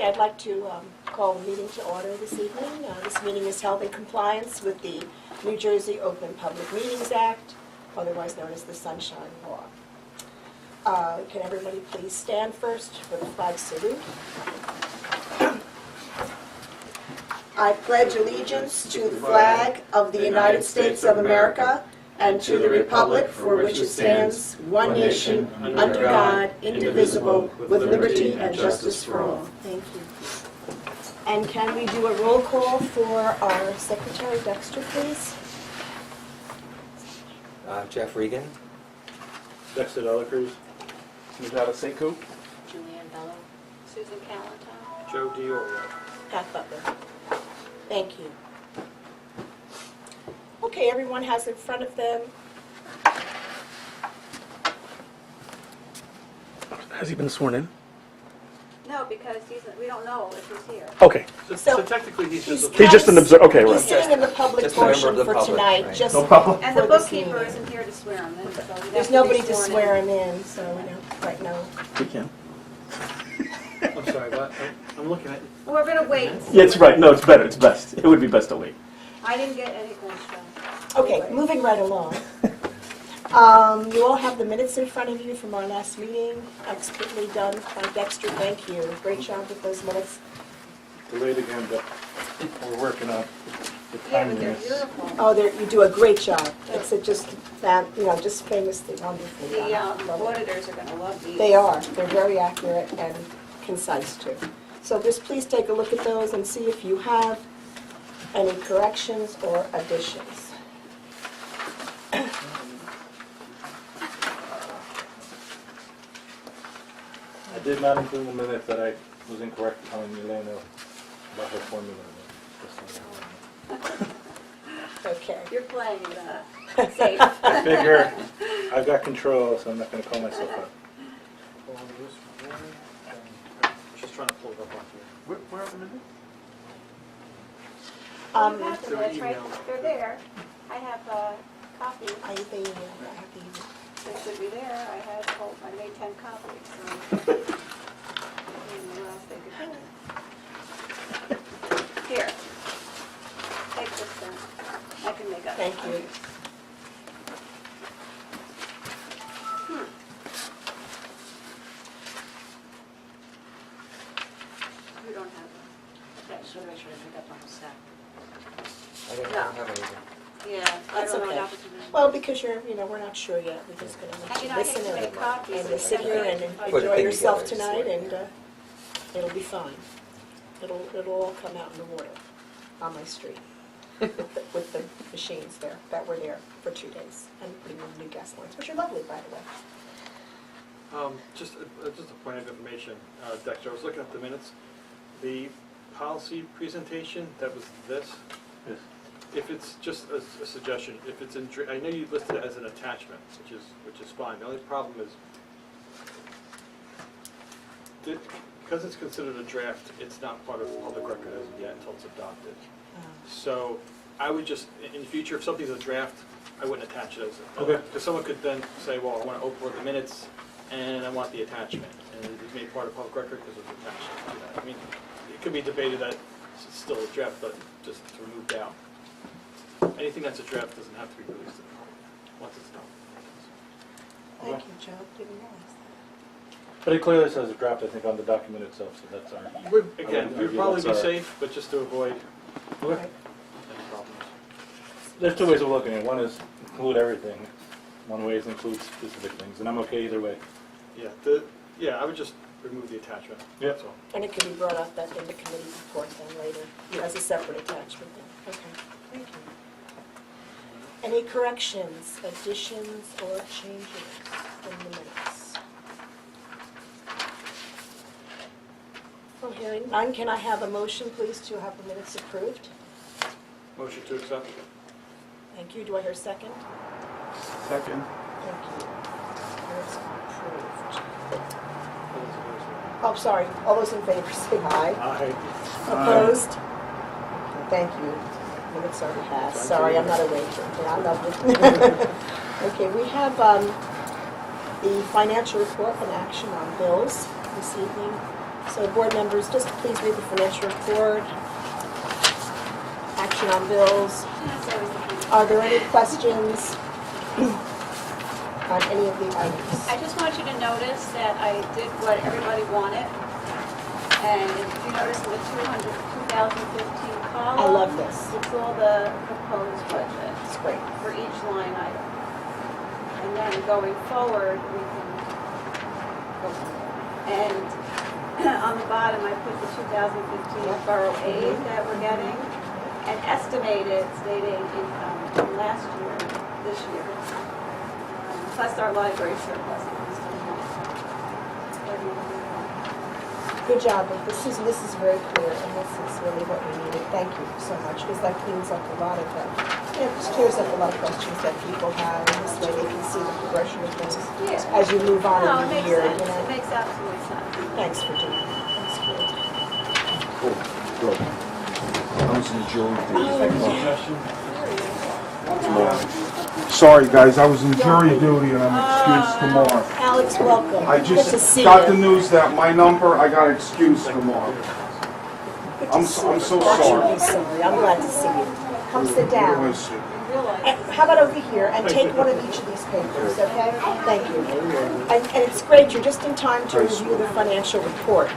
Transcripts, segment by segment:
Okay, I'd like to call the meeting to order this evening. This meeting is held in compliance with the New Jersey Open Public Meetings Act, otherwise known as the Sunshine Law. Can everybody please stand first for the flag salute? I pledge allegiance to the flag of the United States of America and to the republic for which it stands, one nation, under God, indivisible, with liberty and justice for all. Thank you. And can we do a roll call for our Secretary Dexter, please? Jeff Regan. Dexter Delacruz. Natalia Sekou. Julianne Bello. Susan Calentine. Joe Diorio. Pat Butler. Thank you. Okay, everyone has in front of them. Has he been sworn in? No, because we don't know if he's here. Okay. So technically he's just He's just an observer. Okay, He's right. sitting in the public Just a member portion of the for public, tonight, right. just No problem. And the for this bookkeeper meeting. isn't here to swear him in, so he'd There's have nobody be to sworn swear in. him in, so we don't right now. We can. I'm sorry, what? I'm looking at. We're gonna wait. Yeah, it's right. No, it's better. It's best. It would be best to wait. I didn't get anything straight. Okay, moving right along. You all have the minutes in front of you from our last meeting, expertly done by Dexter. Thank you. Great job with those minutes. Delayed again, but we're working on the Yeah, but they're beautiful. Oh, you do a great job. It's just that, just famously wonderful. The Love it. auditors are gonna love these. They are. They're very accurate and concise too. So just please take a look at those and see if you have any corrections or additions. I did not include the minute that I was incorrect telling Elena about her formula. Okay. You're playing safe. I figure I've got control, so I'm not going to call myself up. Just trying to pull it up on here. Where are the minutes? You have So them, that's right. email. They're there. I have copies. I think I have these. They should be there. I made 10 copies, so. I don't know what else they could do. Here. Take this then. I can make up. Thank you. You don't have them. Okay, so make sure I pick up on the stack. I don't No. have anything. Yeah, I That's don't know okay. what opportunity. Well, because we're not sure yet. We're just going And to you know, I hate listen to make copies. and sit here and Put a enjoy thing yourself together, tonight, it's and it'll be fine. It'll all come out in the water on my street with the machines there that were there for 2 days and putting in new gas lines, which are lovely, by the way. Just a point of information, Dexter, I was looking at the minutes. The policy presentation, that was this. Yes. If it's just a suggestion, if it's in, I know you listed it as an attachment, which is fine. The only problem is, because it's considered a draft, it's not part of public record as of yet until it's adopted. So I would just, in the future, if something's a draft, I wouldn't attach it as a. Okay. Because someone could then say, well, I want to upload the minutes, and I want the attachment, and it's made part of public record because it's attached to that. I mean, it could be debated that it's still a draft, but just to remove out. Anything that's a draft doesn't have to be released to the public once it's done. Thank you, Joe. Didn't realize that. But it clearly says a draft, I think, on the document itself, so that's our... Again, we'd probably be safe, but just to avoid Okay. any problems. There's two ways of looking at it. One is include everything. One way is include specific things, and I'm okay either way. Yeah, I would just remove the attachment. Yep. That's all. And it can be brought up in the committee report then later, as a separate attachment then. Okay, thank you. Any corrections, additions, or changes in the minutes? Well, hearing none, can I have a motion, please, to have the minutes approved? Motion to accept? Thank you. Do I hear a second? Second. Thank you. Minutes approved. Oh, sorry. All those in favor say aye. Aye. Opposed? Thank you. Minutes already passed. Sorry, I'm not a waiter, but I love it. Okay, we have the financial report and action on bills this evening. So board members, just please read the financial report. Action on bills. That's always the key. Are there any questions on any of the items? I just want you to notice that I did what everybody wanted. And if you notice in the 2015 column. I love this. It's all the proposed budget It's great. for each line item. And then going forward, we can go from there. And on the bottom, I put the 2015 borough aid that we're getting and estimated state aid income from last year, this year. Plus our library surplus. Good job, but Susan, this is very clear, and this is really what we needed. Thank you so much, because that cleans up a lot of them. Just clears up a lot of questions that people have, and this way they can see the progression of things Yeah. as you move on No, in it the makes year, sense. you know? It makes absolute sense. Thanks for doing that. That's great. I was in jury Sorry, guys, I was in jury duty and I'm excused tomorrow. Alex, welcome. I Good to just see got the you. news that my number, I got excused tomorrow. Good to I'm see so you. sorry. That shouldn't be sorry. I'm glad to see you. Come sit down. Listen, And how about over here, and take one of each of these papers, okay? Thank you. And it's great, you're just in time to review the financial report,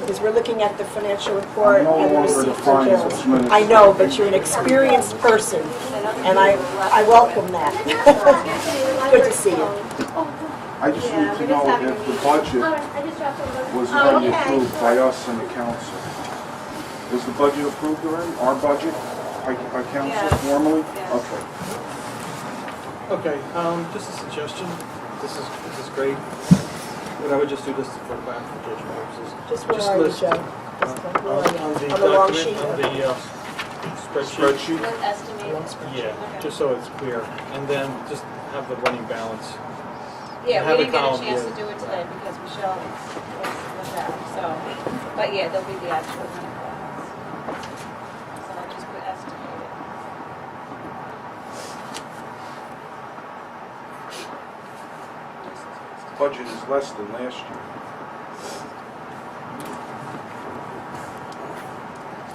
because we're looking at the financial report I'm no and the longer the receipts and bills. finance minister. I know, but you're an experienced person, and I welcome that. Good to see you. I just need to know if the budget was already approved by us and the council. Was the budget approved already? Our budget by council Yes. formally? Yes. Okay. Okay, just a suggestion. This is great. What I would just do, just for clarification purposes. Just where Just are you, list, Joe? On On the long document, sheet? on the spreadsheet. Spreadsheet? With estimated. Yeah, Okay. just so it's clear. And then just have the running balance. Yeah, have we a didn't get a column, chance yeah. to do it today because Michelle was out, so. But yeah, there'll be the actual running balance. So I'll just put estimated. Budget is less than last year.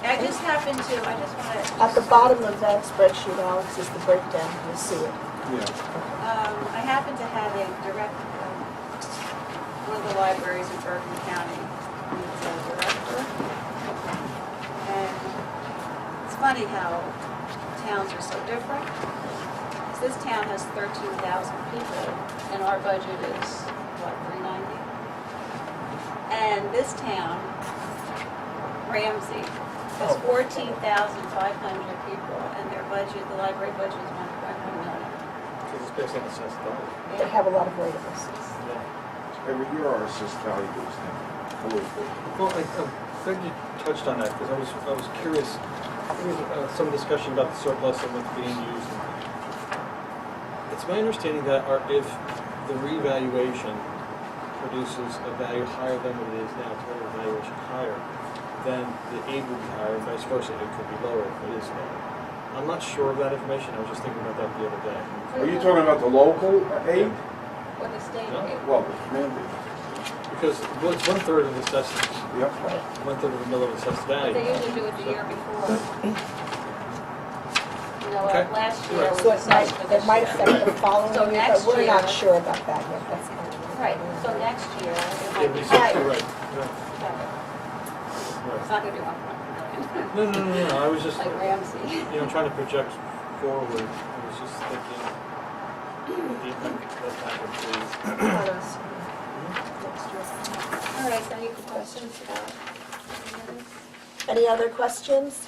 I just happened to, I just want to. At the bottom of that spreadsheet, Alex, is the breakdown, you'll see it. Yeah. I happen to have a direct, one of the libraries in Bergen County needs a director. And it's funny how towns are so different. 'Cause this town has 13,000 people and our budget is, what, 390? And this town, Ramsey, has 14,500 people and their budget, the library budget is 1.1 million. So it's based on assessed value. They have a lot of variables. Every year our assessed value goes down. Well, I'm glad you touched on that, because I was curious. There was some discussion about the surplus and what's being used. It's my understanding that if the revaluation produces a value higher than what it is now, total valuation higher, then the aid would be higher, and vice versa, it could be lower if it is lower. I'm not sure of that information, I was just thinking about that the other day. Are you talking about the local aid? Or the state No. aid. Well, the mandate. Because it's 1/3 of assessed, Yep. 1/3 of the mill of assessed But they value. usually do it the year before. You know, Okay. last year was So assessed for it this might year. affect the following So year, next but we're not year- sure about that yet. That's kind of. Right, so next year, it Yeah, might be it's higher. right. It's not gonna be 1.1 million, No, I was just, like Ramsey. trying to project forward. I was just thinking, the impact that happened, please. All right, so any questions about this? Any other questions?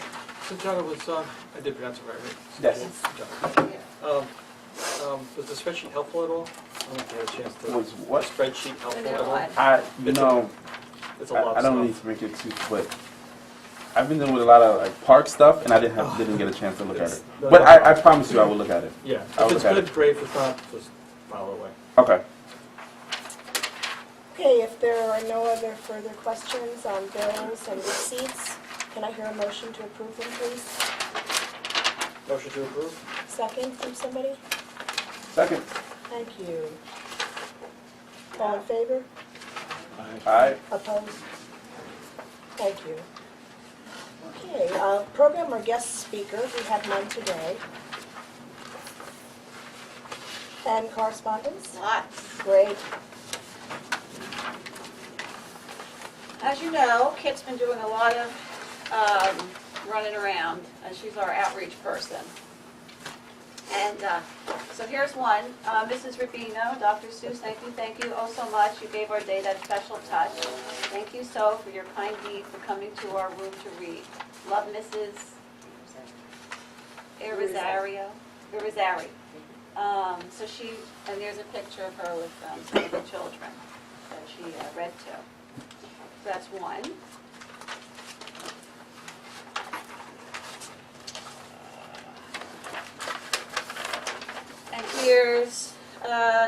So John, it was, I did pronounce it right, right? Yes. John. Yeah. Was the spreadsheet helpful at all? I don't know if you had a chance to. Was what? The spreadsheet helpful There at all? what? It's a lot of I don't stuff. need to make it too, but I've been dealing with a lot of like park stuff, and I didn't get a chance to look at it. No, But no. I promise you, I will look at it. Yeah, I'll if it's look at good, it. great, if it's not, just file it away. Okay. Okay, if there are no other further questions on bills and receipts, can I hear a motion to approve them, please? Motion to approve? Second from somebody? Second. Thank you. All in favor? Aye. Opposed? Thank you. Okay, program or guest speaker, we have none today. And correspondence? Lots. Great. As you know, Kit's been doing a lot of running around, and she's our outreach person. And so here's one. Mrs. Rubino, Dr. Seuss, thank you oh so much. You gave our day that special touch. Thank you so for your kind deed for coming to our room to read. Love, Mrs. Irizarry. So she, and there's a picture of her with some of the children that she read to. So that's one. And here's,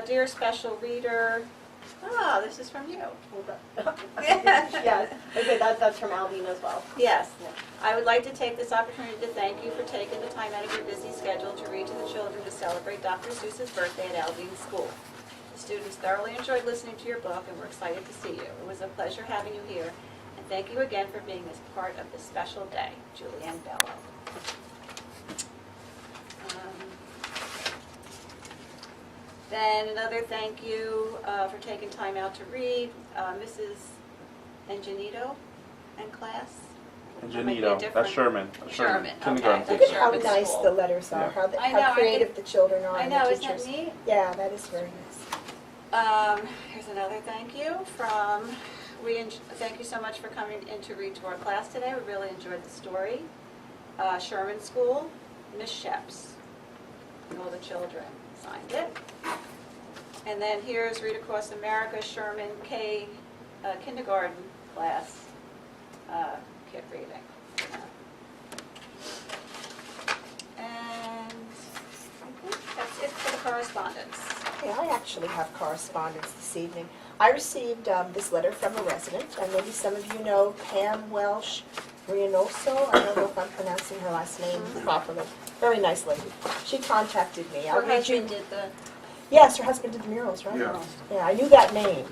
dear special reader. Ah, this is from you. Yes, okay, that's from Aldine as well. Yes. I would like to take this opportunity to thank you for taking the time out of your busy schedule to read to the children to celebrate Dr. Seuss's birthday at Aldine School. The students thoroughly enjoyed listening to your book and were excited to see you. It was a pleasure having you here, and thank you again for being this part of this special day. Julianne Bello. Then another thank you for taking time out to read, Mrs. Anjanito and class. Janito, that's Sherman. Sherman, Kindergarten okay. Look teacher. at how Sherman nice School. the letters are, Yeah. I know, how I creative think- the children are I and know, the isn't teachers. that neat? Yeah, that is very nice. Here's another thank you from, thank you so much for coming in to read to our class today. We really enjoyed the story. Sherman School, Miss Sheps, and all the children signed it. And then here's Read Across America, Sherman K. kindergarten class, kit reading. And I think that's it for the correspondence. Okay, I actually have correspondence this evening. I received this letter from a resident, and maybe some of you know Pam Welsh Rianoso. I don't know if I'm pronouncing her last name properly. Very nice lady. She contacted me. I'll Her read you. husband did the, Yes, her husband did the murals, right? Yeah. Yeah, I knew that name.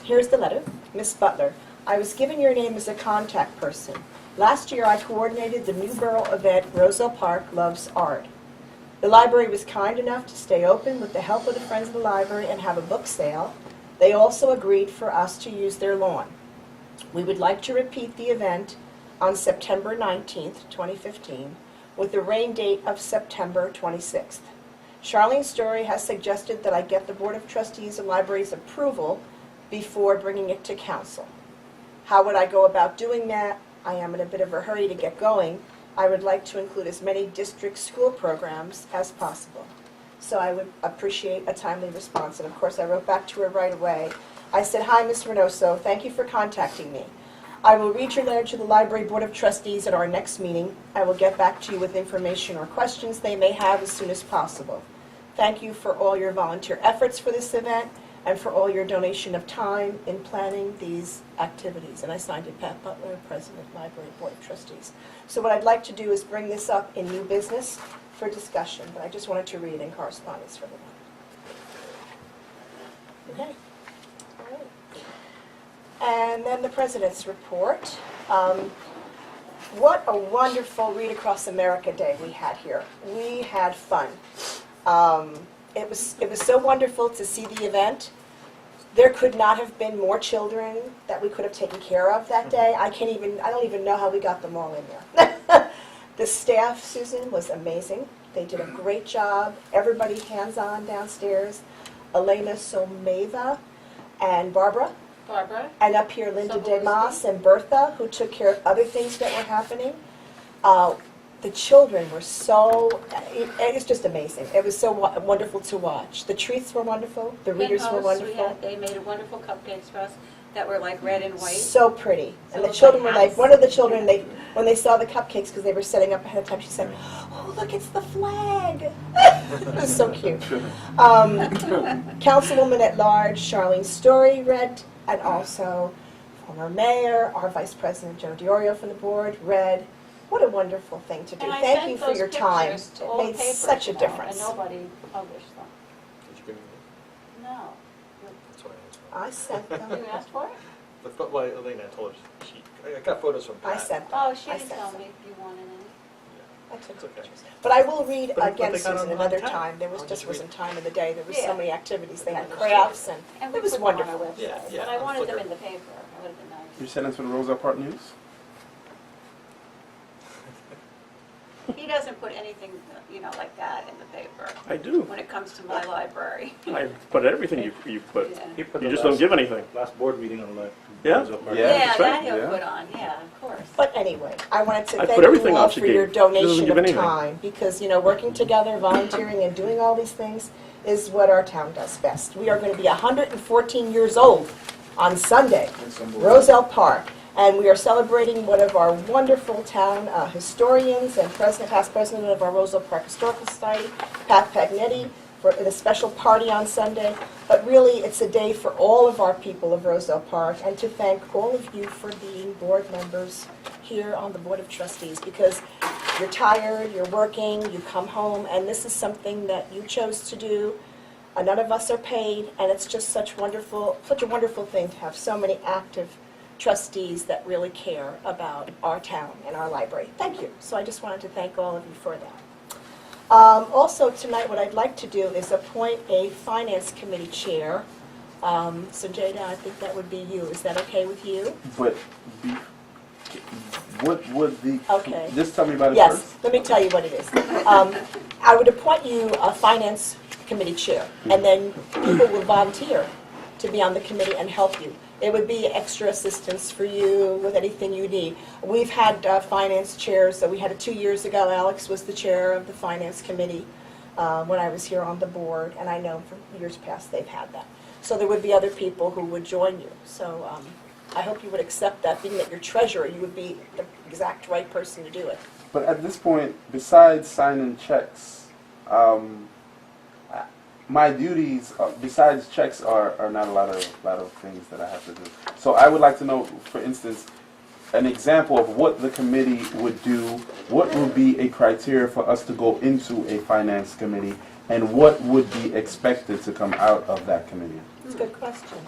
Here's the letter. Miss Butler, I was given your name as a contact person. Last year I coordinated the New Borough event Roselle Park Loves Art. The library was kind enough to stay open with the help of the Friends of the Library and have a book sale. They also agreed for us to use their lawn. We would like to repeat the event on September 19th, 2015, with the rain date of September 26th. Charlene Story has suggested that I get the Board of Trustees and Library's approval before bringing it to council. How would I go about doing that? I am in a bit of a hurry to get going. I would like to include as many district school programs as possible. So I would appreciate a timely response. And of course, I wrote back to her right away. I said, "Hi, Ms. Reynoso, thank you for contacting me. I will read your letter to the Library Board of Trustees at our next meeting. I will get back to you with information or questions they may have as soon as possible. Thank you for all your volunteer efforts for this event and for all your donation of time in planning these activities." And I signed it, Pat Butler, President, Library Board of Trustees. So what I'd like to do is bring this up in new business for discussion, but I just wanted to read in correspondence for everyone. Okay. All right. And then the President's report. What a wonderful Read Across America Day we had here. We had fun. It was so wonderful to see the event. There could not have been more children that we could have taken care of that day. I don't even know how we got them all in there. The staff, Susan, was amazing. They did a great job. Everybody hands-on downstairs. Elena Someva and Barbara. And up here, Linda DeMas and Bertha, who took care of other things that were happening. The children were it's just amazing. It was so wonderful to watch. The treats were wonderful. The readers were wonderful. They made wonderful cupcakes for us that were like red and white. So pretty. And So the it's children like were like, hats. one of the children, when they saw the cupcakes, because they were setting up ahead of time, she said, "Oh, look, it's the flag." It was so cute. Councilwoman at Large, Charlene Story read, and also former mayor, our Vice President Joe Diorio from the board read. What a wonderful thing to do. And I Thank sent you for those your time. pictures to It all the made papers, such a though, difference. And nobody published them. Did you give me No. that? That's what I asked for. I sent them. You asked for it? The But well, Elena told us, I got photos from Pat. I sent Oh, she I didn't sent tell some. me if you wanted any. I took It's okay. pictures. But I will read But again, they got Susan, on another time. time. There was I'll just just read wasn't time in the day. There was so Yeah. many activities. They had Yeah. crafts and And it we was put them on our wonderful. Yeah, website, yeah, but I on wanted them Flickr. in the paper. It would have been nice. You sent us for the Roselle Park News? He doesn't put anything, like that in the paper I do. when it comes to my library. I put everything you put. Yeah. He put You the just don't last- give anything. Last board meeting on the. Yeah? Roselle Park. Yeah. Yeah, that's that right, he'll yeah. put on, yeah, of course. But anyway, I wanted to I thank put everything you all out she for your gave. She doesn't donation give of anything. time because, working together, volunteering, and doing all these things is what our town does best. We are going to be 114 years old on Sunday, Roselle Park, and we are celebrating one of our wonderful town historians and past president of our Roselle Park Historical Society, Pat Pagnetti, for a special party on Sunday. But really, it's a day for all of our people of Roselle Park, and to thank all of you for being board members here on the Board of Trustees, because you're tired, you're working, you come home, and this is something that you chose to do. None of us are paid, and it's just such a wonderful thing to have so many active trustees that really care about our town and our library. Thank you. So I just wanted to thank all of you for that. Also tonight, what I'd like to do is appoint a finance committee chair. So Jada, I think that would be you. Is that okay with you? But what would the... Okay. Just tell me about it Yes, first. let me tell you what it is. I would appoint you a finance committee chair, and then people will volunteer to be on the committee and help you. It would be extra assistance for you with anything you need. We've had finance chairs, so we had it 2 years ago. Alex was the chair of the finance committee when I was here on the board, and I know from years past they've had that. So there would be other people who would join you. So I hope you would accept that, being that you're treasurer, you would be the exact right person to do it. But at this point, besides signing checks, my duties, besides checks, are not a lot of things that I have to do. So I would like to know, for instance, an example of what the committee would do. What would be a criteria for us to go into a finance committee, and what would be expected to come out of that committee? It's a good question.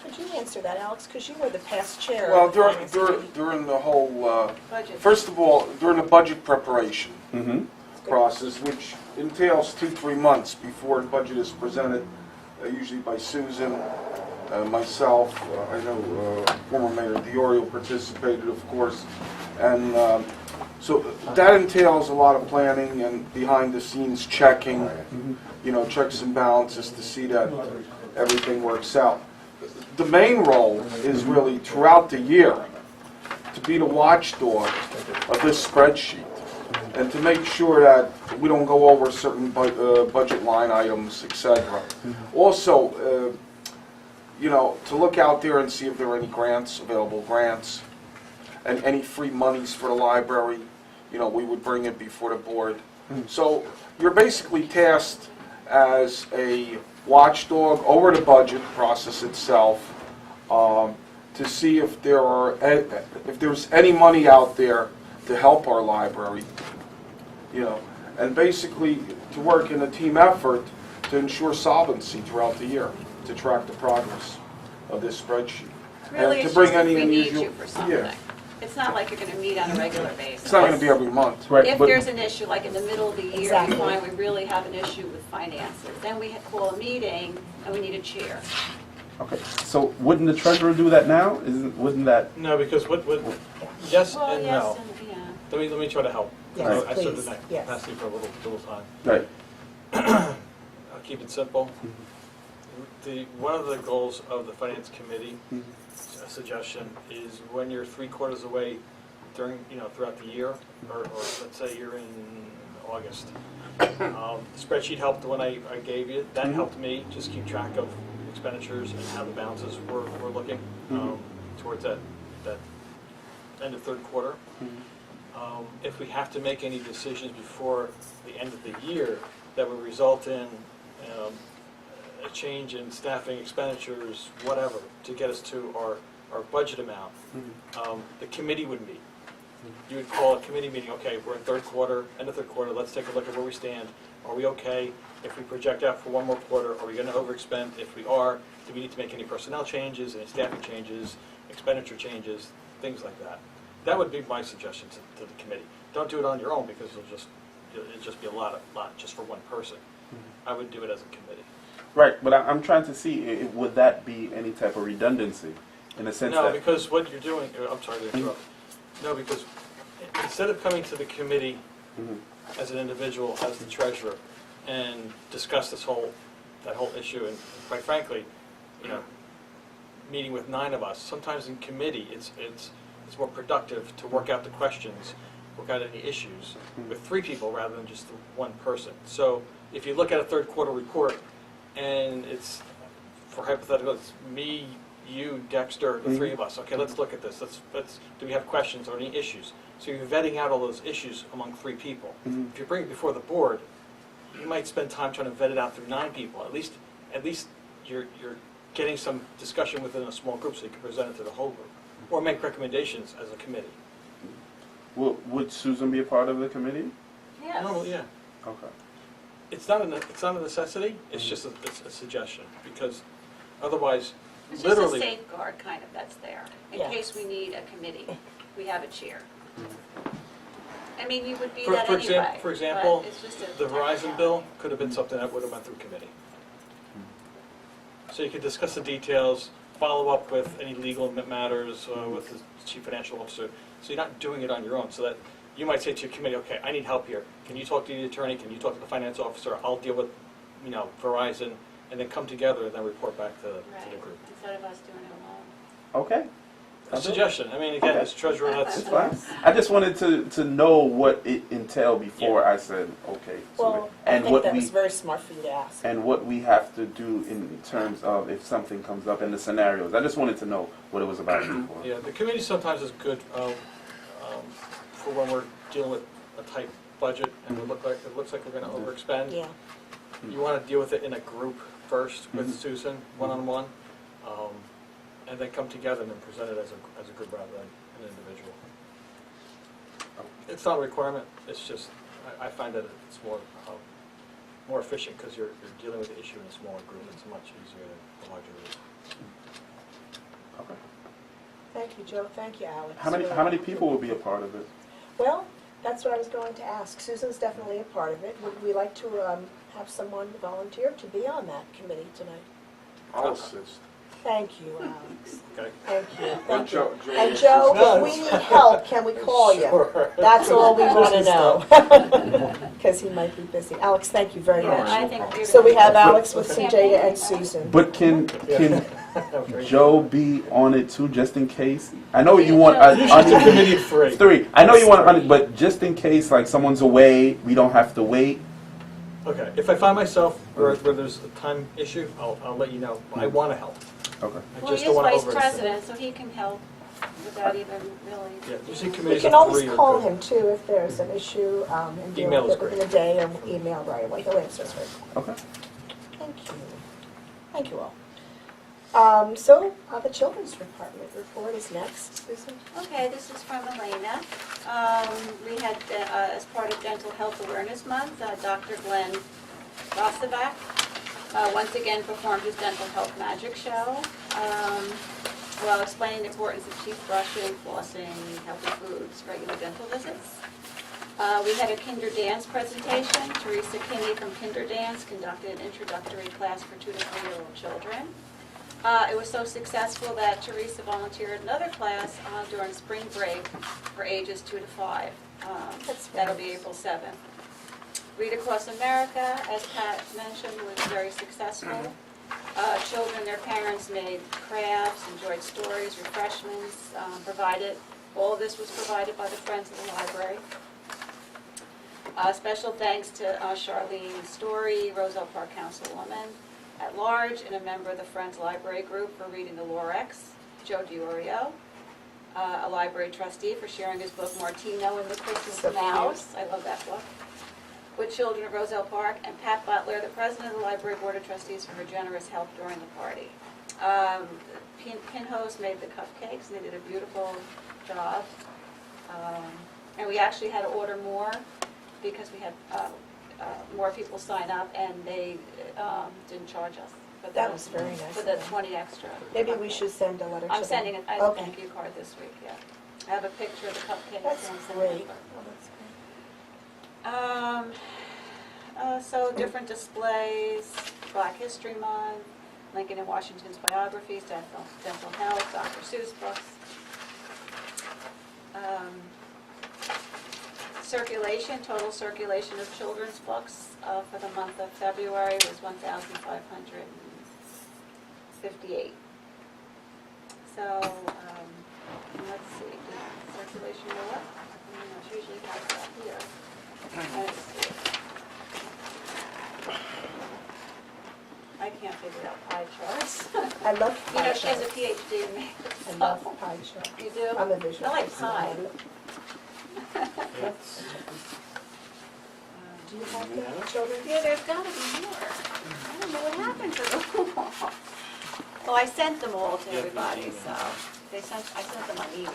Could you answer that, Alex? Because you were the past chair Well, of the finance committee. during the whole, Budget. first of all, during the budget preparation Mm-hmm. process, which entails 2-3 months before the budget is presented, usually by Susan, myself, I know former Mayor Diorio participated, of course, and so that entails a lot of planning and behind-the-scenes checking, checks and balances to see that everything works out. The main role is really throughout the year to be the watchdog of this spreadsheet and to make sure that we don't go over certain budget line items, etc. Also, to look out there and see if there are any grants, available grants, and any free monies for the library. We would bring it before the board. So you're basically tasked as a watchdog over the budget process itself to see if there's any money out there to help our library, and basically to work in a team effort to ensure solvency throughout the year, to track the progress of this spreadsheet. Really, And it's to bring just if any we need unusual- you for something. Yeah. It's not like you're going to meet on a regular basis. It's not going to be every month. Right, If but there's an issue, like in the middle of the year, Exactly. we find we really have an issue with finances, then we call a meeting and we need a chair. okay. So wouldn't the treasurer do that now? Wouldn't that? No, because yes Well, and yes, no. and, yeah. Let me try to help. Yes, I served in please, that yes. capacity for a little time. Right. I'll keep it simple. One of the goals of the finance committee, a suggestion, is when you're 3/4 away throughout the year, or let's say you're in August. The spreadsheet helped when I gave you. That helped me just keep track of expenditures and how the balances were looking towards that end of third quarter. If we have to make any decisions before the end of the year that would result in a change in staffing, expenditures, whatever, to get us to our budget amount, the committee would meet. You would call a committee meeting, okay, we're in third quarter, end of third quarter, let's take a look at where we stand. Are we okay if we project out for one more quarter? Are we going to overexpend? If we are, do we need to make any personnel changes, any staffing changes, expenditure changes, things like that? That would be my suggestion to the committee. Don't do it on your own because it'll just be a lot just for one person. I would do it as a committee. Right, but I'm trying to see, would that be any type of redundancy in the sense No, that... because what you're doing, I'm sorry to interrupt. No, because instead of coming to the committee Mhm. as an individual, as the treasurer, and discuss that whole issue, and quite frankly, meeting with 9 of us, sometimes in committee, it's more productive to work out the questions, work out any issues with 3 people rather than just the one person. So if you look at a third quarter report, and it's, for hypothetical, it's me, you, Dexter, the 3 of us. Okay, let's look at this. Let's do we have questions or any issues? So you're vetting out all those issues among 3 people. If you bring it before the board, you might spend time trying to vet it out through 9 people. At least you're getting some discussion within a small group so you can present it to the whole group. Or make recommendations as a committee. Would Susan be a part of the committee? Yes. Normally, yeah. Okay. It's not a necessity, it's just it's a suggestion, because otherwise, It's just a literally, safeguard kind of that's there, in Yeah. case we need a committee. We have a chair. I mean, you would be for that anyway. for example, but it's just a the Verizon technicality. bill could have been something that would have went through committee. So you could discuss the details, follow up with any legal matters with the chief financial officer, so you're not doing it on your own, so that you might say to your committee, okay, I need help here. Can you talk to the attorney? Can you talk to the finance officer? I'll deal with, Verizon, and then come together and then report back to the Right, group. instead of us doing it alone. Okay. A suggestion. I mean, again, Okay. as treasurer, It's that's, fine. I just wanted to know what it entailed before I said, okay. to Well, it. I And think what that we was very smart for you to ask. and what we have to do in terms of if something comes up in the scenarios. I just wanted to know what it was about before. yeah, the committee sometimes is good for when we're dealing with a tight budget and it looks like we're going to overexpend. Yeah. You want to deal with it in a group first with Mhm. Susan, one-on-one, and then come together and then present it as a group rather than an individual. It's not a requirement, it's just, I find that it's more efficient because you're dealing with the issue in a smaller group. It's much easier than a larger group. Okay. Thank you, Joe. Thank you, Alex. How many people will be a part of it? Well, that's what I was going to ask. Susan's definitely a part of it. Would we like to have someone volunteer to be on that committee tonight? I'll assist. Thank you, Alex. Okay? Thank you. Thank you. Joe And will Joe, No, if we need help, can we call you? That's all we want to know. Because he might be busy. Alex, thank you very Yeah, much. I think we're So we gonna- have Alex with Jada and Susan. But can Joe be on it too, just in case? I know you want Usually it's a committee of 3. 3. I know you want, but just in case, like someone's away, we don't have to wait. Okay, if I find myself where there's a time issue, I'll let you know. I want to help. Okay. I Well, just he don't is want to vice overextend. president, so he can help without even really. Yeah, usually You committees can of always 3 are call good. him too if there's an issue and deal Email with is it within great. a day or email right away. He'll answer us very quickly. Okay. Thank you. Thank you all. So the Children's Department report is next, Susan. Okay, this is from Elena. We had, as part of Dental Health Awareness Month, Dr. Glenn Rostovac once again performed his dental health magic show while explaining the importance of teeth brushing, flossing, healthy foods, regular dental visits. We had a Kinder Dance presentation. Teresa Kinney from Kinder Dance conducted an introductory class for 2 to 3-year-old children. It was so successful that Teresa volunteered another class during spring break for ages 2 to 5. That'll be April 7th. Read Across America, as Pat mentioned, was very successful. Children, their parents made crafts, enjoyed stories, refreshments, provided. All of this was provided by the Friends of the Library. Special thanks to Charlene Story, Roselle Park Councilwoman at large, and a member of the Friends Library Group for reading the Lorex, Joe DiOrio, a library trustee for sharing his book Martino and the Christmas So cute. Mouse. I love that book. With children at Roselle Park, and Pat Butler, the president of the Library Board of Trustees, for her generous help during the party. Pinhost made the cupcakes, and they did a beautiful job. And we actually had to order more because we had, more people sign up, and they didn't charge us for That the- was very nice for of the them. 20 extra. Maybe we should send a letter to them. I'm sending a Okay. thank you card this week, yeah. I have a picture of the cupcakes. That's and I'm sending great. it. Oh, that's great. So different displays, Black History Month, Lincoln and Washington's biographies, dental health, Dr. Seuss books. Circulation, total circulation of children's books for the month of February was 1,558. So, let's see, did circulation go up? It usually has that here. Let's see. I can't figure out pie charts. I love You know, pie she has a charts. PhD in math. I love pie charts. You do? I'm a visual I like person. pie. Do you have the children? Yeah, there's gotta be more. I don't know what happened to them all. Well, I sent them all to everybody, so I sent them on email.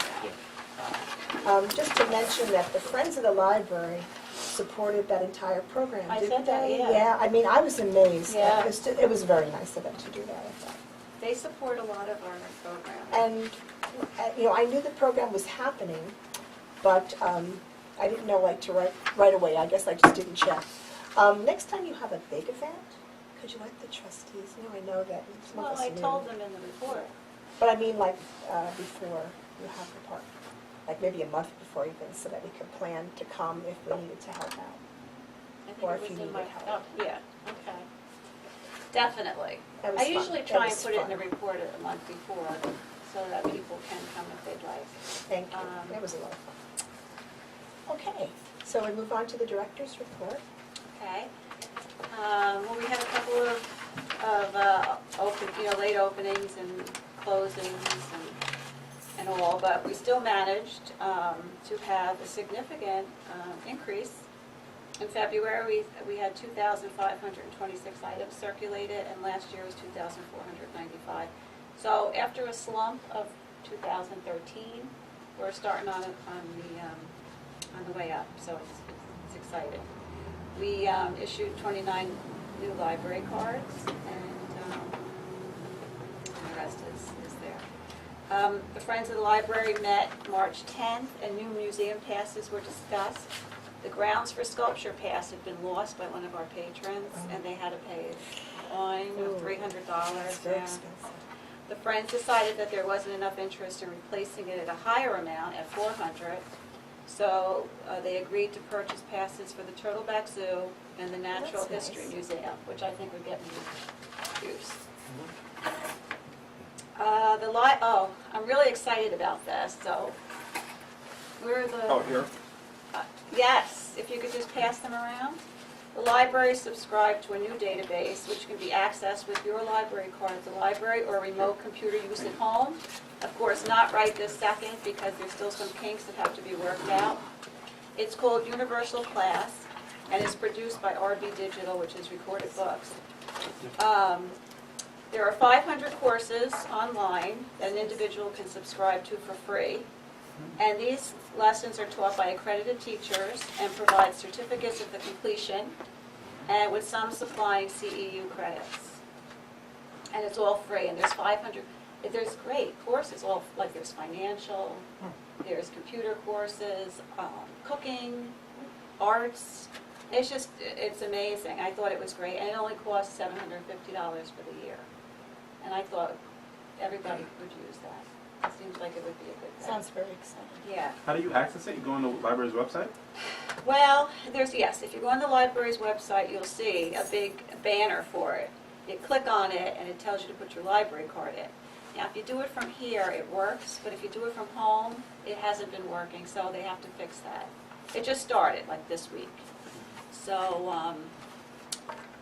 Just to mention that the Friends of the Library supported that entire program, I didn't said that, they? yeah. Yeah, I mean, I was amazed. Yeah. It was very nice of them to do that, I thought. They support a lot of our programs. And, I knew the program was happening, but I didn't know, right away. I guess I just didn't check. Next time you have a big event, could you let the trustees know? I know that some of Well, us I knew. told them in the report. But I mean, before you have the park, like maybe a month before even, so that we could plan to come if we needed to help out. I think Or it if was you in my, needed help. oh, yeah, okay. Definitely. That was I fun. usually That try and was put it in fun. the report a month before, so that people can come if they'd like. Thank you. It was a lot of fun. Okay, so we move on to the director's report. Okay. Well, we had a couple of late openings and closings and all, but we still managed to have a significant increase. In February, we had 2,526 items circulated, and last year was 2,495. So after a slump of 2013, we're starting on the way up, so it's exciting. We issued 29 new library cards, and the rest is there. The Friends of the Library met March 10th, and new museum passes were discussed. The grounds for sculpture pass had been lost by one of our patrons, and they had to pay a fine of $300. It's very Yeah. expensive. The Friends decided that there wasn't enough interest in replacing it at a higher amount, at $400. So they agreed to purchase passes for the Turtleback Zoo and the Natural That's History nice. Museum, which I think would get me use. I'm really excited about this, so we're the... Oh, here? Yes, if you could just pass them around. The library subscribed to a new database which can be accessed with your library card at the library or remote computer use at home. Of course, not right this second because there's still some kinks that have to be worked out. It's called Universal Class and is produced by RB Digital, which is Recorded Books. There are 500 courses online that an individual can subscribe to for free. And these lessons are taught by accredited teachers and provide certificates of the completion, and with some supplying CEU credits. And it's all free, and there's 500, there's great courses, there's financial, there's computer courses, cooking, arts. It's amazing. I thought it was great, and it only costs $750 for the year. And I thought everybody would use that. It seems like it would be a good thing. Sounds very exciting. Yeah. How do you access it? You go on the library's website? Well, if you go on the library's website, you'll see a big banner for it. You click on it, and it tells you to put your library card in. Now, if you do it from here, it works, but if you do it from home, it hasn't been working, so they have to fix that. It just started, this week. So,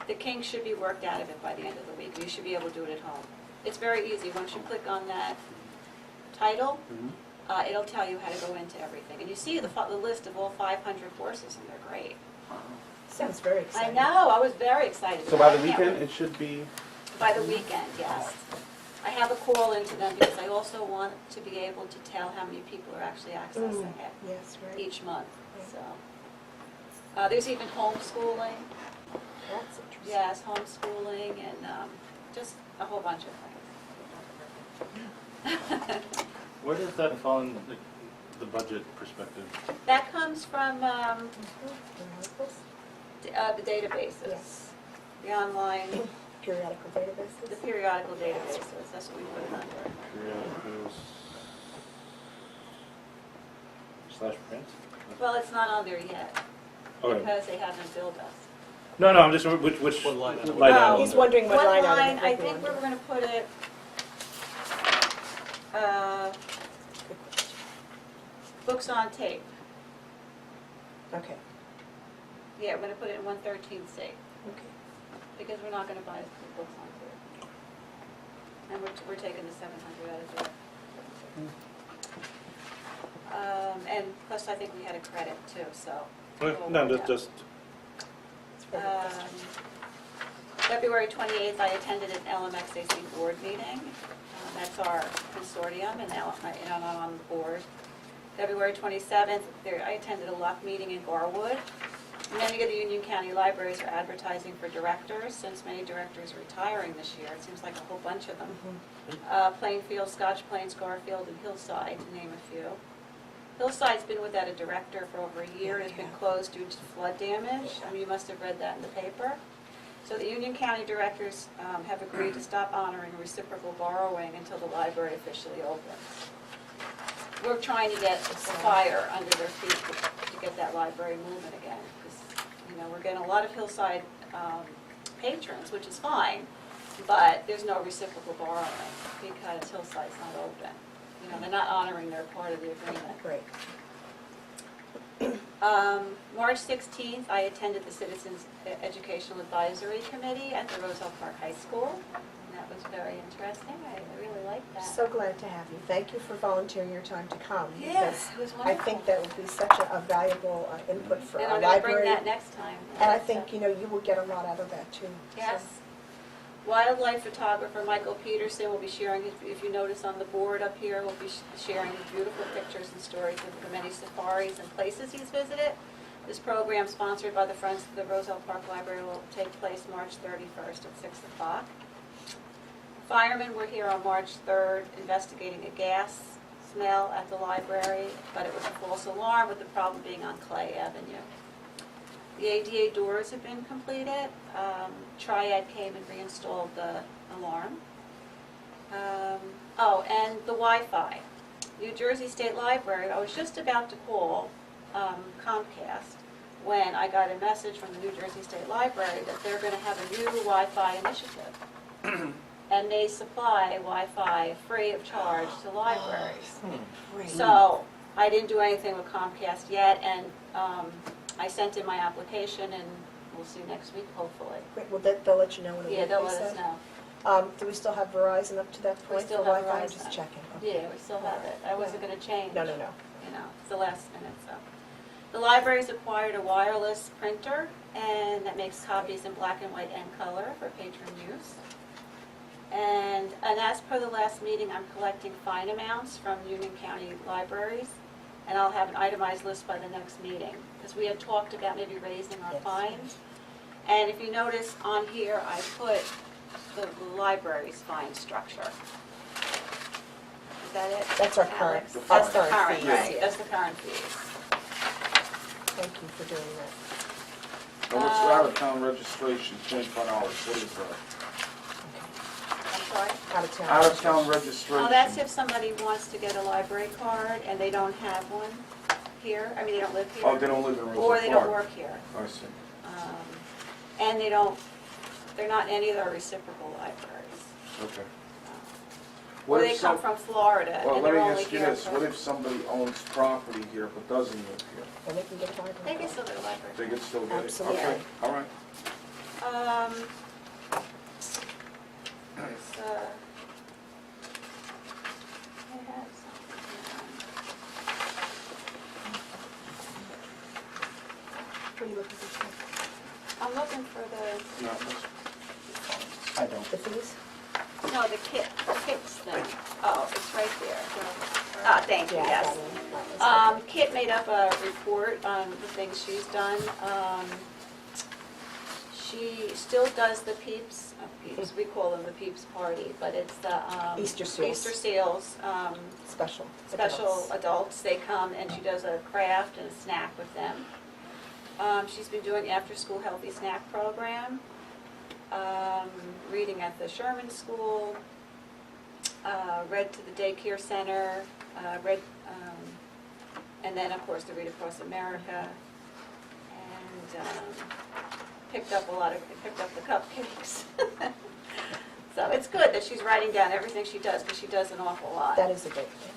the kinks should be worked out of it by the end of the week, and you should be able to do it at home. It's very easy. Once you click on that title, it'll tell you how to go into everything. And you see the list of all 500 courses, and they're great. Sounds very I exciting. know, I was very excited. So by the I can't weekend, wait. it should be... By the weekend, yes. I have a call into them because I also want to be able to tell how many people are actually accessing it Yes, right. each month, so. There's even homeschooling, That's interesting. yes, homeschooling, and just a whole bunch of things. Where does that fall in the budget perspective? That comes from the databases, Yes. the online, Periodical databases. the periodical databases, that's what we put it under. Periodicals / print? Well, it's not on there yet, Okay. because they haven't billed us. No, I'm just, which What line item? line Oh. item? He's wondering what line item. I think we're gonna put it, books on tape. Okay, Yeah, we're gonna put it in 113C, okay. because we're not gonna buy the books on tape. And we're taking the 700 out of there. And plus, I think we had a credit too, so. Okay, we'll No, work just, out. February 28th, I attended an LMXAC board meeting. That's our consortium, and I'm on the board. February 27th, I attended a LUC meeting in Garwood. Many of the Union County libraries are advertising for directors, since many directors are retiring this year. It seems like a whole bunch of them. Plainfield, Scotch Plains, Garfield, and Hillside, to name a few. Hillside's been without a director for over a year. It's been closed due to flood damage. I mean, you must have read that in the paper. So the Union County directors have agreed to stop honoring reciprocal borrowing until the library officially opens. We're trying to get fire under their feet to get that library moving again. Because, we're getting a lot of Hillside patrons, which is fine, but there's no reciprocal borrowing because Hillside's not open. They're not honoring their part of the agreement. Great. March 16th, I attended the Citizens Educational Advisory Committee at the Roselle Park High School. And that was very interesting. I really liked that. So glad to have you. Thank you for volunteering your time to come. Yes, because it was I wonderful. think that would be such a valuable input for And our I'm going to bring library. that next time. And I think, you will get a lot out of that too. Yes. So, Wildlife photographer Michael Peterson will be sharing, if you notice on the board up here, will be sharing his beautiful pictures and stories of the many safaris and places he's visited. This program, sponsored by the Friends of the Roselle Park Library, will take place March 31st at 6 o'clock. Firemen were here on March 3rd investigating a gas smell at the library, but it was a false alarm, with the problem being on Clay Avenue. The ADA doors have been completed. Triad came and reinstalled the alarm. And the Wi-Fi. New Jersey State Library, I was just about to call Comcast when I got a message from the New Jersey State Library that they're going to have a new Wi-Fi initiative. And they supply Wi-Fi free of charge to libraries. great. So I didn't do anything with Comcast yet, and I sent in my application, and we'll see next week, hopefully. Great. Well, they'll let you know when it will be Yeah, they'll let set. us know. Do we still have Verizon up to that point? still for have Wi-Fi? I'm Verizon. just checking. Yeah, we still have it. I wasn't going to change. No. It's the last minute, so. The library's acquired a wireless printer, and that makes copies in black and white and color for patron use. And as per the last meeting, I'm collecting fine amounts from Union County libraries, and I'll have an itemized list by the next meeting, because we had talked about maybe raising our Yes. fines. And if you notice on here, I put the library's fine structure. Is that it? That's our current, Alex? our That's the current current, fees, right, yeah. that's the current fees. Thank you for doing that. Now, what's out-of-town registration, $25, what is that? I'm sorry? Out of town. Out-of-town registration. Oh, that's if somebody wants to get a library card and they don't have one here, they don't live here. Oh, they don't live in Roselle Or they don't Park. work here. I see. And they're not in any of our reciprocal libraries. Okay. Or What they if come some- from Florida Well, and let they're me only ask you here this, what if somebody owns property here but doesn't live here? And they can get a library They can card. still get a library. They could still get it? Absolutely. Okay, all right. There's, I have something. What are you looking for? I'm looking for the, No, that's- I don't. The fees? no, the kits thing. Oh, it's right there. Ah, thank you, Yeah, I yes. got it. Kit made up a report on the things she's done. She still does the Peeps, we call them the Peeps Party, but it's the Easter seals. Easter seals, Special. special adults. They come and she does a craft and a snack with them. She's been doing after-school healthy snack program, reading at the Sherman School, read to the daycare center, read, and then of course the Read Across America, and picked up the cupcakes. So it's good that she's writing down everything she does, because she does an awful lot. That is a great thing.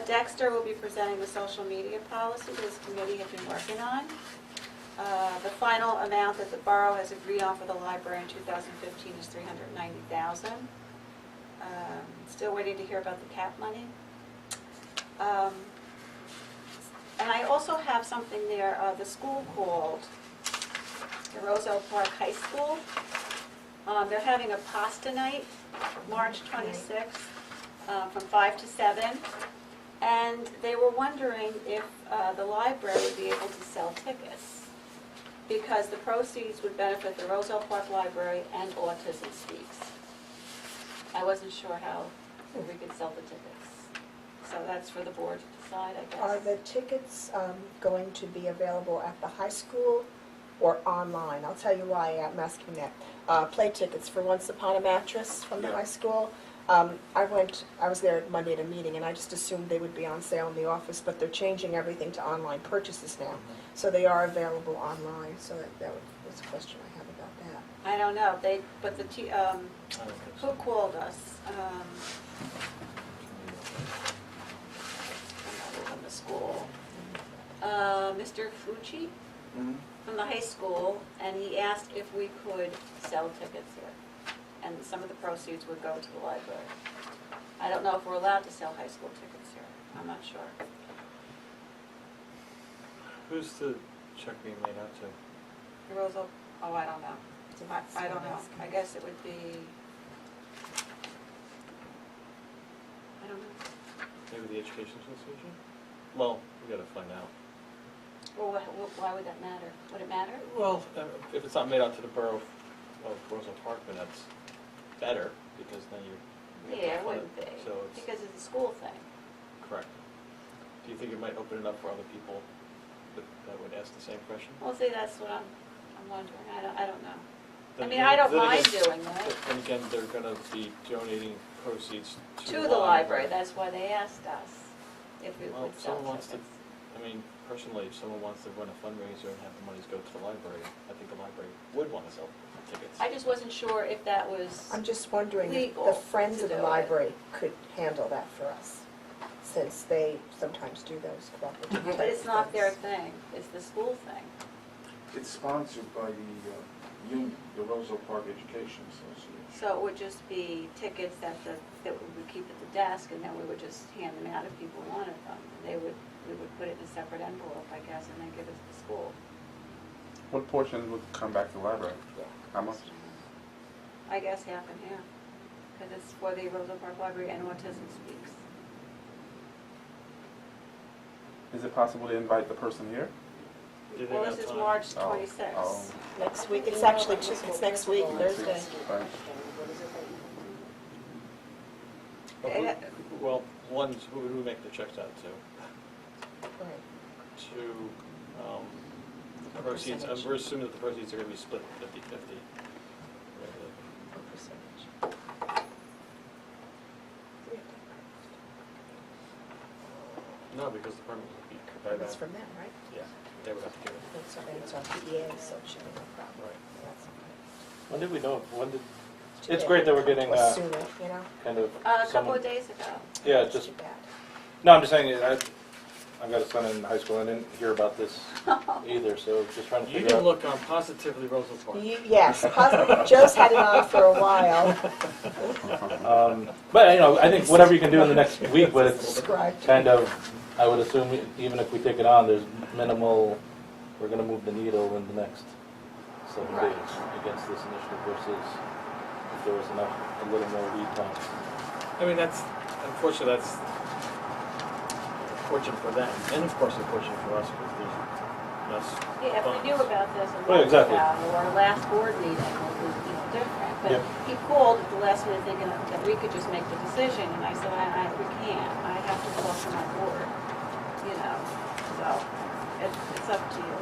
Dexter will be presenting the social media policy that this committee has been working on. The final amount that the borough has agreed on for the library in 2015 is $390,000. Still waiting to hear about the cap money. And I also have something there, the school called the Roselle Park High School. They're having a pasta night, March 26th, from 5 to 7. And they were wondering if the library would be able to sell tickets, because the proceeds would benefit the Roselle Park Library and Autism Speaks. I wasn't sure how we could sell the tickets. So that's for the board to decide, I guess. Are the tickets going to be available at the high school or online? I'll tell you why I'm asking that. Play tickets for Once Upon a Mattress from the high school. I was there Monday at a meeting, and I just assumed they would be on sale in the office, but they're changing everything to online purchases now. So they are available online, so that was a question I have about that. I don't know, who called us? From the school. Mr. Fucci from the high school, and he asked if we could sell tickets here. And some of the proceeds would go to the library. I don't know if we're allowed to sell high school tickets here. I'm not sure. Who's the check being made out to? Roselle, oh, I don't know. I don't know. I guess it would be, I don't know. Maybe the Education Association? Well, we gotta find out. Well, why would that matter? Would it matter? Well, if it's not made out to the borough of Roselle Park, then that's better, because then you have to Yeah, it fund wouldn't be, So it's because it's a school thing. correct. Do you think it might open it up for other people that would ask the same question? Well, see, that's what I'm wondering. I don't know. I Then mean, again- I don't then mind again- doing that. And again, they're gonna be donating proceeds To the library, that's why they asked us if we Well, would if sell someone wants to, tickets. I mean, personally, if someone wants to run a fundraiser and have the monies go to the library, I think the library would want to sell tickets. I just wasn't sure if that was, I'm just wondering if Legal the Friends to of the do it. Library could handle that for us, since they sometimes do those cooperative type but it's not their things. thing, it's the school thing. It's sponsored by the union, the Roselle Park Education Association. So it would just be tickets that we would keep at the desk, and then we would just hand them out if people wanted them. We would put it in a separate envelope, I guess, and then give it to the school. What portion would come back to the library? How much? I guess half and half, because it's for the Roselle Park Library and Autism Speaks. Is it possible to invite the person here? Do they Well, have this is time? March Oh, 26th. oh. Next week, it's actually, it's next week, Thursday. Right. Well, one's who we make the checks out to. Right. To, the proceeds, we're assuming that the proceeds are gonna be split 50/50. No, because the permit would be covered. That's from them, right? Yeah, they would have to give it. It's our PDA, so it should be no problem. Right. That's okay. When did we know? Too It's bad. great that we're getting, Or sooner, you know? kind of A couple someone. of days ago. Yeah, Too just, bad. no, I'm just saying, I've got a son in high school, I didn't hear about this either, so just trying to You figure can out. look on Positively Roselle Park. Yes, Joe's had it on for a while. But, you know, I think whatever you can do in the next week, but it's Subscribe to. kind of, I would assume, even if we take it on, there's minimal, we're gonna move the needle in the next 7 Right. days against this initiative versus if there was enough, a little more lead time. I mean, unfortunately, that's fortunate for them, and of course it's fortunate for us, because there's less Yeah, if we knew funds. about this a Right, month exactly. ago, or our last board meeting, it was, different. But Yeah. he called at the last minute thinking that we could just make the decision, and I said, we can't. I have to talk to my board, so it's up to you.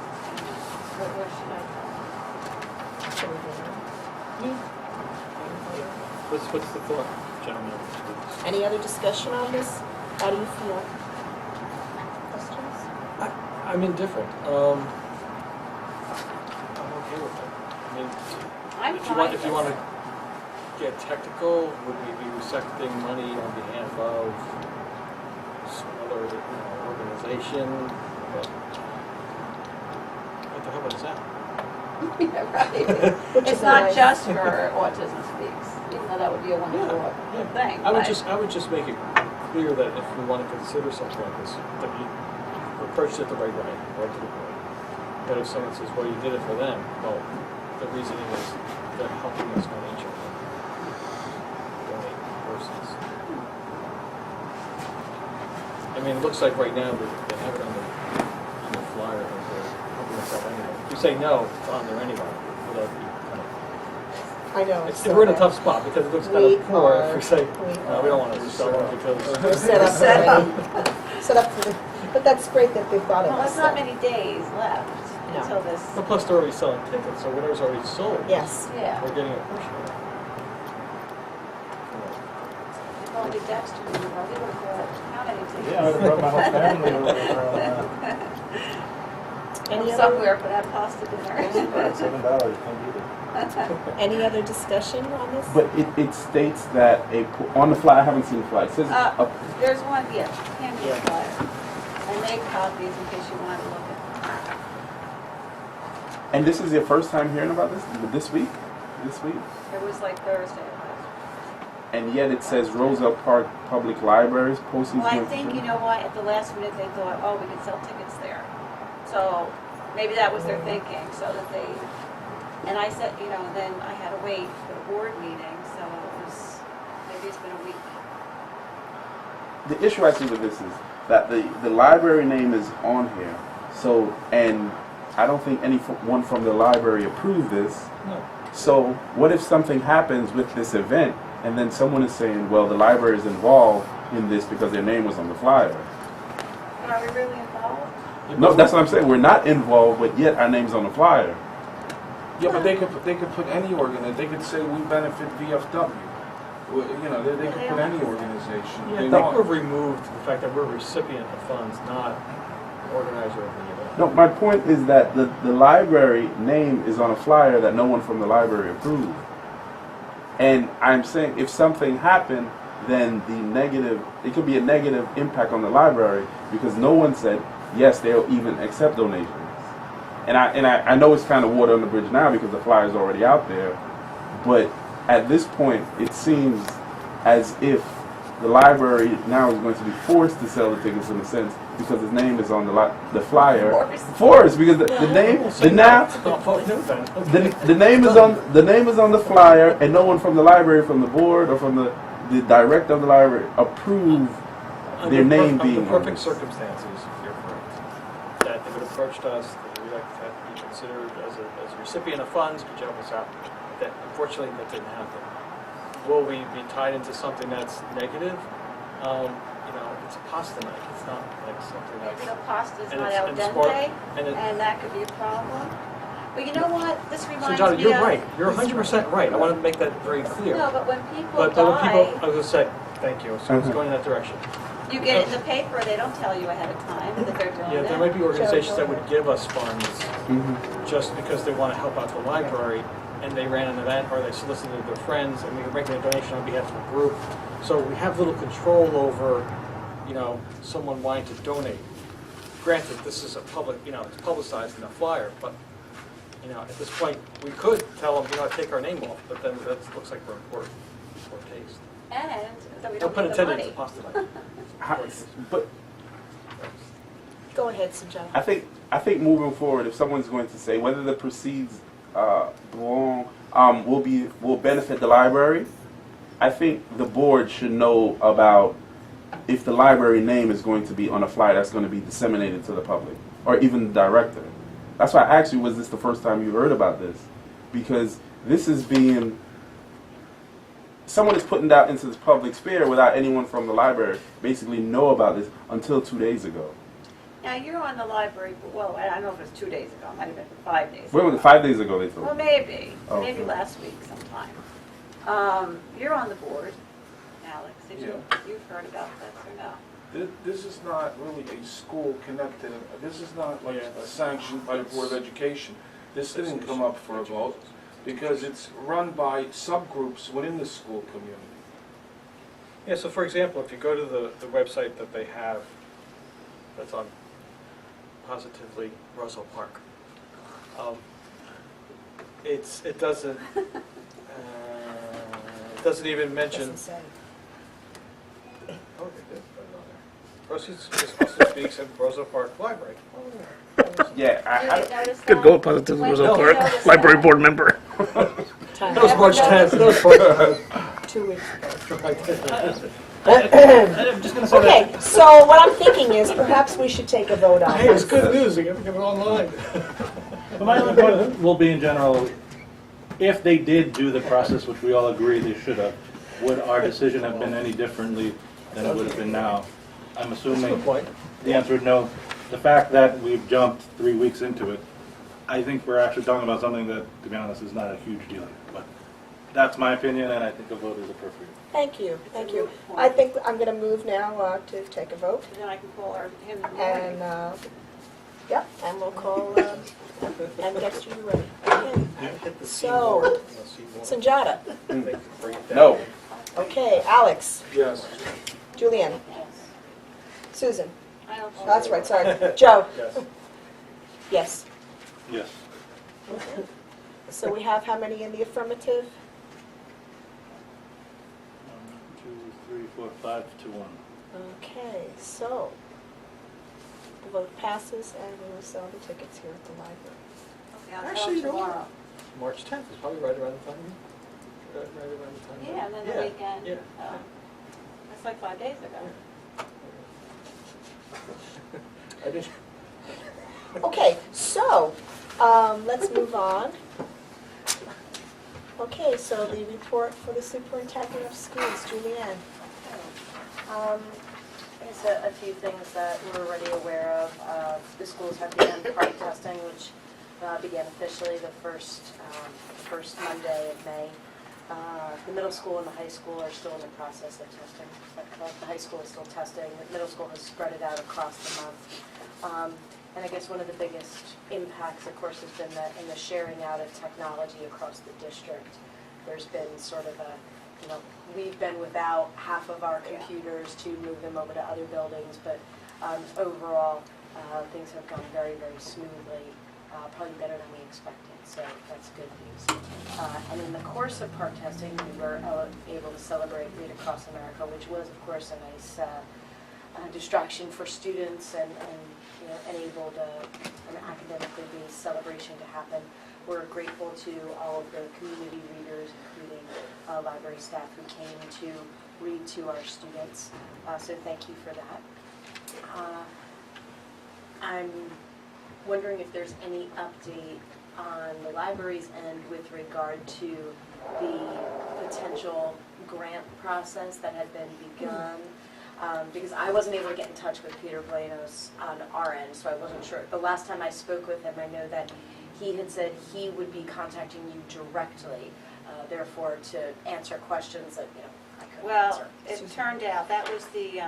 What should I What's the thought, gentlemen? Any other discussion on this? How do you feel? Questions? I'm indifferent. I'm okay with it. I mean, I'm if fine you with want it. to get technical, would we be recepting money on behalf of some other, organization? What the hell was that? Yeah, right. Which It's is not nice. just for Autism Speaks, even though that would be a wonderful thing. I would but- just make it clear that if we want to consider something like this, that you approach it the right way, right to the point. But if someone says, well, you did it for them, well, the reasoning is they're helping us financially. Donate versus. I mean, it looks like right now they have it on the flyer that they're helping us out anyway. If you say no, it's on there anyway. Without you kind of, I know. we're in a tough spot because it looks kind We of poor are. if we say, We no, we don't want to sell it because. We're set up. Set up for the, but that's great that they've thought of Well, us. there's not many days left No. until this. Well, plus they're already selling tickets, so whatever's already sold. Yes. Yeah. We're getting a portion of it. If only Dexter knew, well, he would have bought how many tickets? Yeah, I would've brought my whole family over. Any other, Somewhere for that pasta dinner. $7, can't beat it. any other discussion on this? But it states that on the flyer, I haven't seen the flyer. It says There's one, yeah, hand me a Yeah. flyer. I made copies in case you wanted to look at them. and this is your first time hearing about this week? This week? It was like Thursday. And yet it says Roselle Park Public Libraries posting. Well, I think, you know what, at the last minute they thought, oh, we could sell tickets there. So maybe that was their thinking, so that they, and I said, then I had to wait for the board meeting, so it was, maybe it's been a week. The issue I see with this is that the library name is on here. So, and I don't think anyone from the library approved this. No. So what if something happens with this event and then someone is saying, well, the library is involved in this because their name was on the flyer? But are we really involved? No, that's what I'm saying. We're not involved, but yet our name's on the flyer. Yeah, but they could put any they could say we benefit VFW. Well, they could put any organization. Yeah, I They think want- we've removed the fact that we're a recipient of funds, not organizer of the event. No, my point is that the library name is on a flyer that no one from the library approved. And I'm saying if something happened, then it could be a negative impact on the library because no one said, yes, they'll even accept donations. And I know it's kind of water on the bridge now because the flyer's already out there, but at this point, it seems as if the library now is going to be forced to sell the tickets in a sense because his name is on the flyer. Forced because the name the name is on the flyer and no one from the library, from the board or from the director of the library approved their name being Under on perfect this. circumstances, you're correct. That they would have approached us, that we'd like to have to be considered as a recipient of funds, could you help us out? That, unfortunately, that didn't happen. Will we be tied into something that's negative? It's a pasta night. It's not like something Maybe that's... the pasta's and not it's- al and sport- dente, and it- and that could be a problem. But you know what, this So, reminds Johnny, me you're of... right. You're 100% right. I want to make that very clear. No, but when people But when people... die, I was going to say, thank you. So I was going in that direction. you get it in the paper, they don't tell you ahead of time that they're doing Yeah, it. there might be organizations that would give us funds Mhm. just because they want to help out the library, and they ran an event, or they solicited their friends, and we were making a donation on behalf of a group. So we have little control over, someone wanting to donate. Granted, this is a public, it's publicized in a flyer, but, at this point, we could tell them, take our name off, but then that looks like we're in poor taste. And that we No don't pun get the intended, it's money. a pasta night. But Go ahead, Sajal. I think moving forward, if someone's going to say whether the proceeds belong will benefit the library, I think the board should know about if the library name is going to be on a flyer that's going to be disseminated to the public, or even the director. That's why I asked you, was this the first time you heard about this? Because this is being, someone is putting that into the public sphere without anyone from the library basically know about this until 2 days ago. Now, you're on the library, well, I don't know if it's 2 days ago, it might have been 5 days Wait, was ago. it 5 days ago they told Well, me? maybe, Oh, maybe okay. last week sometime. You're on the board, Alex. Did you, you've heard about this or no? This is not really a school connected, this is not like sanctioned by the Board of Education. This didn't come up for a vote because it's run by subgroups within the school community. Yeah, so for example, if you go to the website that they have, that's on positively Roselle Park, it doesn't even mention. Doesn't say. Oh, they did put it on there. Proceeds also speaks at Roselle Park Library. Yeah, You didn't notice Good that? goal, positive When Roselle did you Park, notice library that? board member. That was March 10th. That was March 2 weeks ago. 10th. I'm just gonna say that. Okay, so what I'm thinking is perhaps we should take a vote on Hey, it's this. good news. They get it online. But my only point will be in general, if they did do the process, which we all agree they should have, would our decision have been any differently than it would have been now? I'm assuming the answer is no. The fact that we've jumped 3 weeks into it, I think we're actually talking about something that, to be honest, is not a huge deal. But that's my opinion, and I think a vote is appropriate. Thank you, thank you. I think I'm going to move now to take a vote. And then I can call him in the And, morning. yep, and we'll call, and Dexter, you ready? Okay. So, Sanjata, no. okay, Alex, Yes. Julianne, Yes. Susan, I don't. oh, that's right, sorry, Joe, Yes. yes. Yes. So we have how many in the affirmative? 1, 2, 3, 4, 5 to 1. Okay, so the vote passes and we will sell the tickets here at the library. Okay, I'll tell Actually, him you know what? tomorrow. March 10th is probably right around the time. Right around the time. Yeah, and then the weekend. Yeah. That's like 5 days ago. I did. Okay, so let's move on. Okay, so the report for the superintendent of schools, Julianne. There's a few things that we're already aware of. The schools have begun part testing, which began officially the first Monday of May. The middle school and the high school are still in the process of testing. The high school is still testing. The middle school has spread it out across the month. And I guess one of the biggest impacts, of course, has been in the sharing out of technology across the district. There's been sort of we've been without half of our computers to move them over to other buildings, but overall, things have gone very, very smoothly, probably better than we expected, so that's good news. And in the course of part testing, we were able to celebrate Read Across America, which was, of course, a nice distraction for students and enabled an academically based celebration to happen. We're grateful to all of the community readers, including library staff who came to read to our students. So thank you for that. I'm wondering if there's any update on the library's end with regard to the potential grant process that had been begun. Because I wasn't able to get in touch with Peter Blanos on our end, so I wasn't sure. The last time I spoke with him, I know that he had said he would be contacting you directly, therefore to answer questions that I couldn't Well, answer. it turned out that was the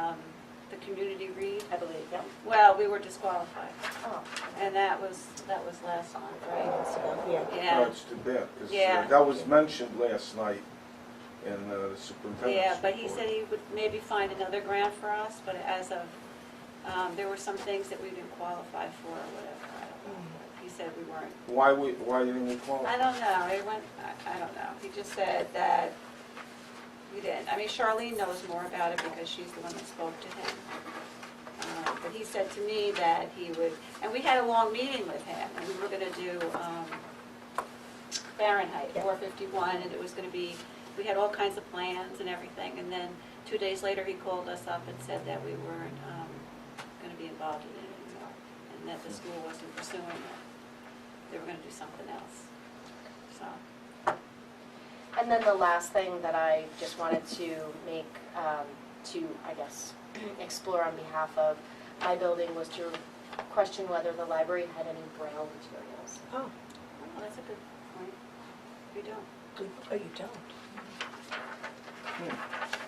community read. I believe, yeah. Well, we were disqualified, Oh, and that was last month, right? So, yeah. Yeah. That's too bad, because Yeah. that was mentioned last night in the superintendent's Yeah, but he report. said he would maybe find another grant for us, but as of, there were some things that we didn't qualify for or whatever, I don't know. He said we weren't. Why didn't we qualify? I don't know, I don't know. He just said that we didn't. I mean, Charlene knows more about it because she's the one that spoke to him. But he said to me that he would, and we had a long meeting with him, and we were gonna do Fahrenheit, Yeah. 451, and it was gonna be, we had all kinds of plans and everything, and then 2 days later, he called us up and said that we weren't going to be involved in it anymore, and that the school wasn't pursuing it. They were going to do something else. So, And then the last thing that I just wanted to make, I guess, explore on behalf of my building was to question whether the library had any Braille materials. Oh, well, that's a good point. We don't. oh, you don't?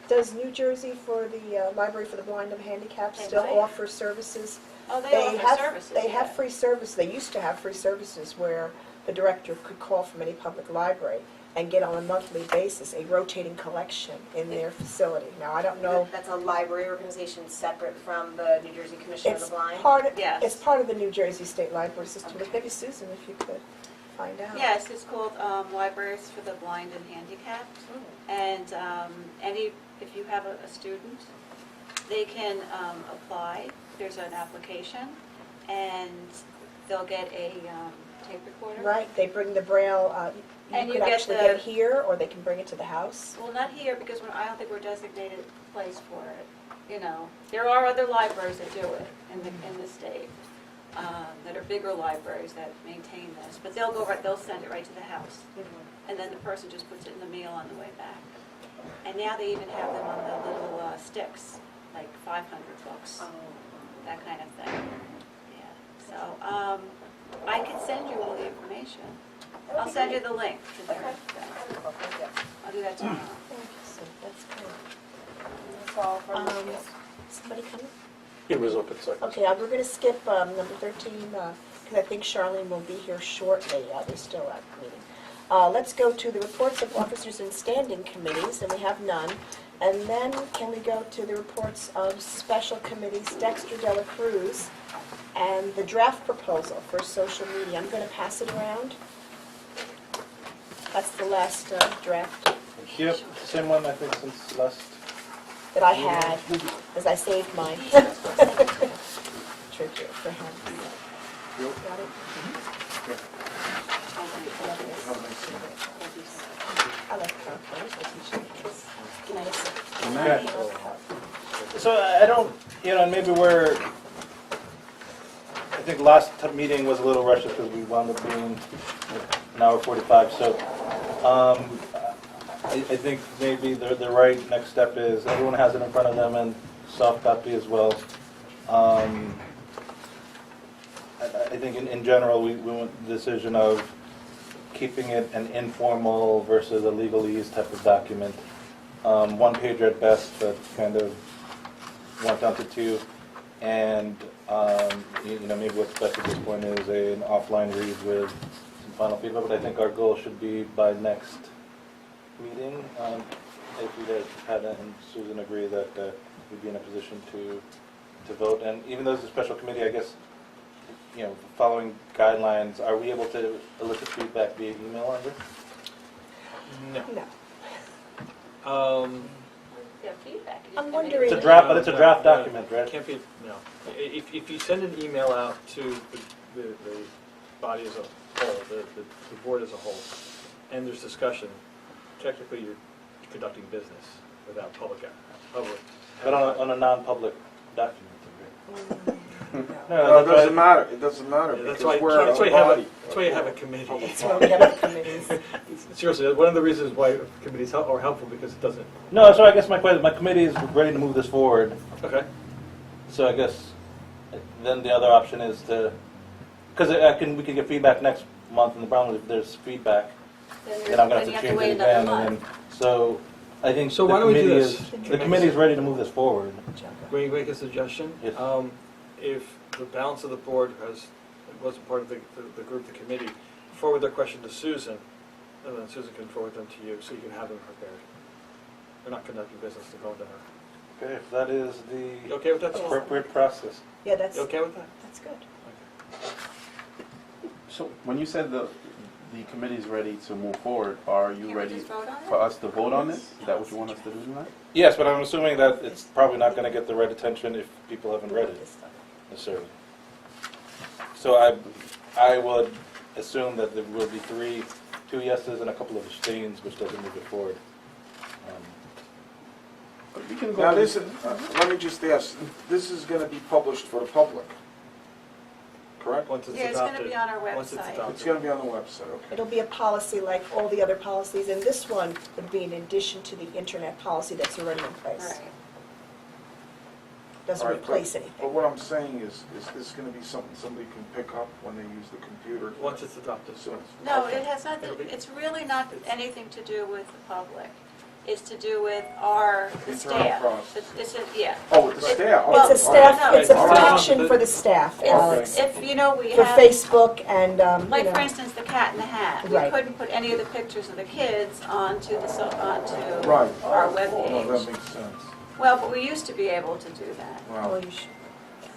Does New Jersey for the Library for the Blind and Handicapped They still might. offer services? Oh, they offer services. They have yeah. free service, they used to have free services where the director could call from any public library and get on a monthly basis a rotating collection in their facility. Now, I don't know. That's a library organization separate from the New Jersey Commission of It's the Blind? part of, Yes. it's part of the New Jersey State Library System, but maybe Susan, if you could find out. Yes, it's called Libraries for the Blind and Handicapped. And if you have a student, they can apply. There's an application, and they'll get a tape recorder. Right, they bring the Braille, And you you could get actually the- get it here, or they can bring it to the house. Well, not here, because I don't think we're a designated place for it. You know, there are other libraries that do it in the state, that are bigger libraries that maintain this. But they'll send it right to the house. And then the person just puts it in the mail on the way back. And now they even have them on the little sticks, like $500, that kind of thing. Yeah. So I can send you all the information. I'll send you the link to their thing. Thank you. I'll do that tomorrow. Thank you, Sue. That's good. That's all for me. Somebody coming? It was open second. Okay, we're going to skip number 13, because I think Charlene will be here shortly. They're still at the meeting. Let's go to the reports of officers and standing committees, and we have none. And then can we go to the reports of special committees, Dexter Dela Cruz, and the draft proposal for social media. I'm going to pass it around. That's the last draft Yep, same one, I think, since last. that I had, as I saved mine. Trickier for him. Got it? I like PowerPoint. Okay. So I don't, and maybe I think last meeting was a little rushed because we wound up being an hour 45. So I think maybe the right next step is everyone has it in front of them and soft copy as well. I think in general we went the decision of keeping it an informal versus a legalese type of document. One pager at best, but kind of went down to two. And maybe what's best at this point is an offline read with some final feedback. But I think our goal should be by next meeting, if you guys had and Susan agree that we'd be in a position to vote. And even though it's a special committee, I guess, following guidelines, are we able to elicit feedback via email on this? No. No. Yeah, feedback. I'm wondering- It's a draft, but it's a draft document, right? Can't be, no. If you send an email out to the body as a whole, the board as a whole, and there's discussion, technically you're conducting business without public. But on a non-public document, right? No, it doesn't matter, it doesn't matter, Yeah, that's because why, we're that's why a you have body. that's why you have a committee. That's why we have the committees. Seriously, one of the reasons why committees are helpful because it doesn't. No, so I guess my committee is ready to move this forward. Okay. So I guess then the other option is to, because we can get feedback next month, and the problem is if there's feedback, then I'm going to have to change it again. And then, so I think So the why don't we do committee this? the committee is ready to move this forward. May I make a suggestion? Yes. If the balance of the board wasn't part of the group, the committee, forward their question to Susan, and then Susan can forward them to you, so you can have them prepared. They're not conducting business to go to her. Okay, if that is You the okay with that? Susan? appropriate process. Yeah, that's You okay with that? good. So when you said the committee is ready to move forward, are you Can we ready just vote on it? for us to vote on this? Is that what you want us to do tonight? Yes, but I'm assuming that it's probably not going to get the right attention if people haven't read it necessarily. So I would assume that there will be 2 yeses and a couple of abstains, which doesn't move it forward. We can go. Now, this, let me just ask, this is gonna be published for the public, correct? Once it's Yeah, it's gonna adopted. be on our Once it's website. adopted. It's gonna be on the website, okay. It'll be a policy like all the other policies, and this one would be in addition to the internet policy that's already in place. Right. Doesn't All right, replace But anything. what I'm saying is this gonna be something somebody can pick up when they use the computer? Once it's adopted. So- No, okay. it has nothing, It'll be- it's really not anything to do with the public. It's to do with our, the Internal staff. process. Yeah. Oh, with the staff? Well, It's a staff, no, it's a all right. protection for the staff, Alex. If, you know, we For have, Facebook and, like you for know. instance, the Cat in the Hat. We Right. couldn't put any of the pictures of the kids onto onto Right. our Oh, that webpage. makes sense. Well, but we used to be able to do that. Well, Wow, you should.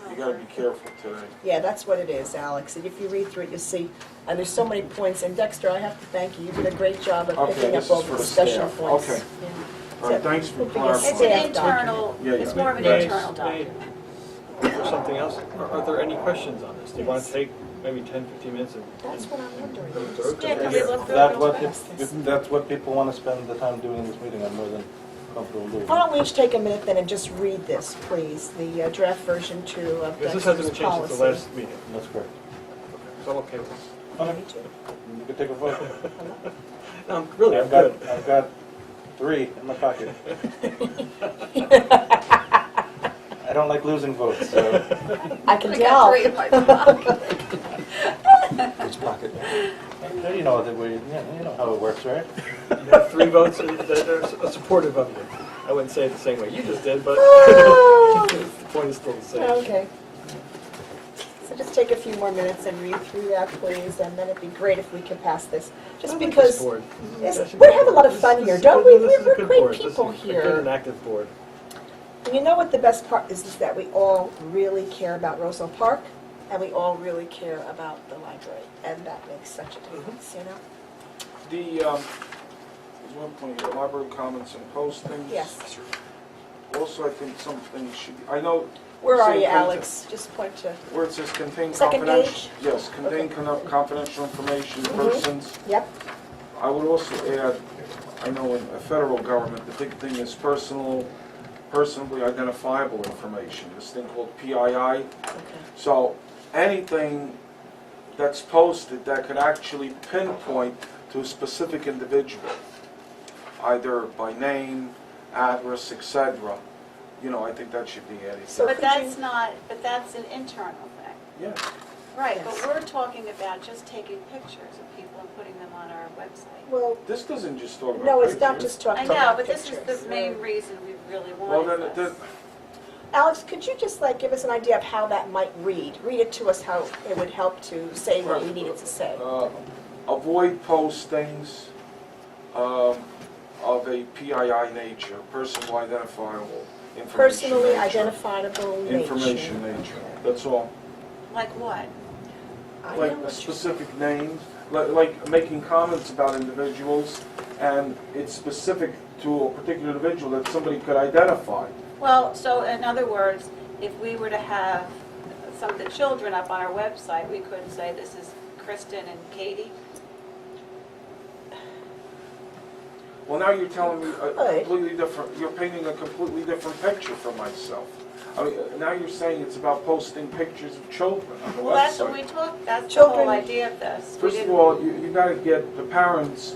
you gotta be careful today. Yeah, that's what it is, Alex. And if you read through it, you'll see, and there's so many points. And Dexter, I have to thank you. You did a great job of Okay, picking this up all is the for the discussion staff. points. Okay. Yeah. All right, thanks for Would be a clarifying. It's an staff internal, Yeah, it's yeah. more of an May- internal may- document. Or something else? Are there any questions on this? Do you want Yes. to take maybe 10, 15 minutes and? That's what I'm wondering. Go through it? Yeah, can we look through it That real what, quick? if that's what people want to spend the time doing in this meeting, I'm more than comfortable doing. Why don't we each take a minute then and just read this, please, the draft version 2 of Because this Dexter's hasn't been changed policy. since the last meeting. That's correct. So I'm okay with this. Yeah, me too. You can take a vote. No, really, I'm good. I've got 3 in my pocket. I don't like losing votes, so. I can I tell. got 3 in my pocket. Which pocket? You know that you know how it works, right? You have 3 votes that are supportive of you. I wouldn't say it the same way you just did, but Oh. the point is still the same. Okay. So just take a few more minutes and read through that, please, and then it'd be great if we could pass this. Just I like because this board. we have a lot of fun here, don't we? This is a We're good great board. This is people a good here. and active board. And you know what the best part is that we all really care about Roselle Park, and we all really care about the library, and that makes such a difference, you know? The, there's one point here, library comments and postings. Yes. Also, I think something should, I know. Where are same you, thing Alex? Just point to, Where it says contain Second confidential. page? Yes, contain confidential information, persons. yep, I would also add, I know in a federal government, the big thing is personally identifiable information, this thing called PII. okay. So anything that's posted that could actually pinpoint to a specific individual, either by name, address, etc., you know, I think that should be added. So But could that's you- not, but that's an internal thing. Yeah, Right, Yes. but we're talking about just taking pictures of people and putting them on our website. Well, this doesn't just talk about no, it's not pictures. just talking I about know, but this pictures. is the main reason we really Well, wanted then, this. Alex, could you just like give us an idea of how that might read? Read it to us how it would help to say what we needed to say. Avoid postings of a PII nature, personal identifiable information. Personally nature. identifiable nature. Information nature, that's all. Like what? I Like know what you- specific names, like making comments about individuals, and it's specific to a particular individual that somebody could identify. Well, so in other words, if we were to have some of the children up on our website, we could say this is Kristen and Katie. Well, now you're telling me a Right. completely different, you're painting a completely different picture for myself. I mean, now you're saying it's about posting pictures of children on the Well, that's what we website. talked, that's the Children- whole idea of this. We First of didn't- all, you gotta get the parents'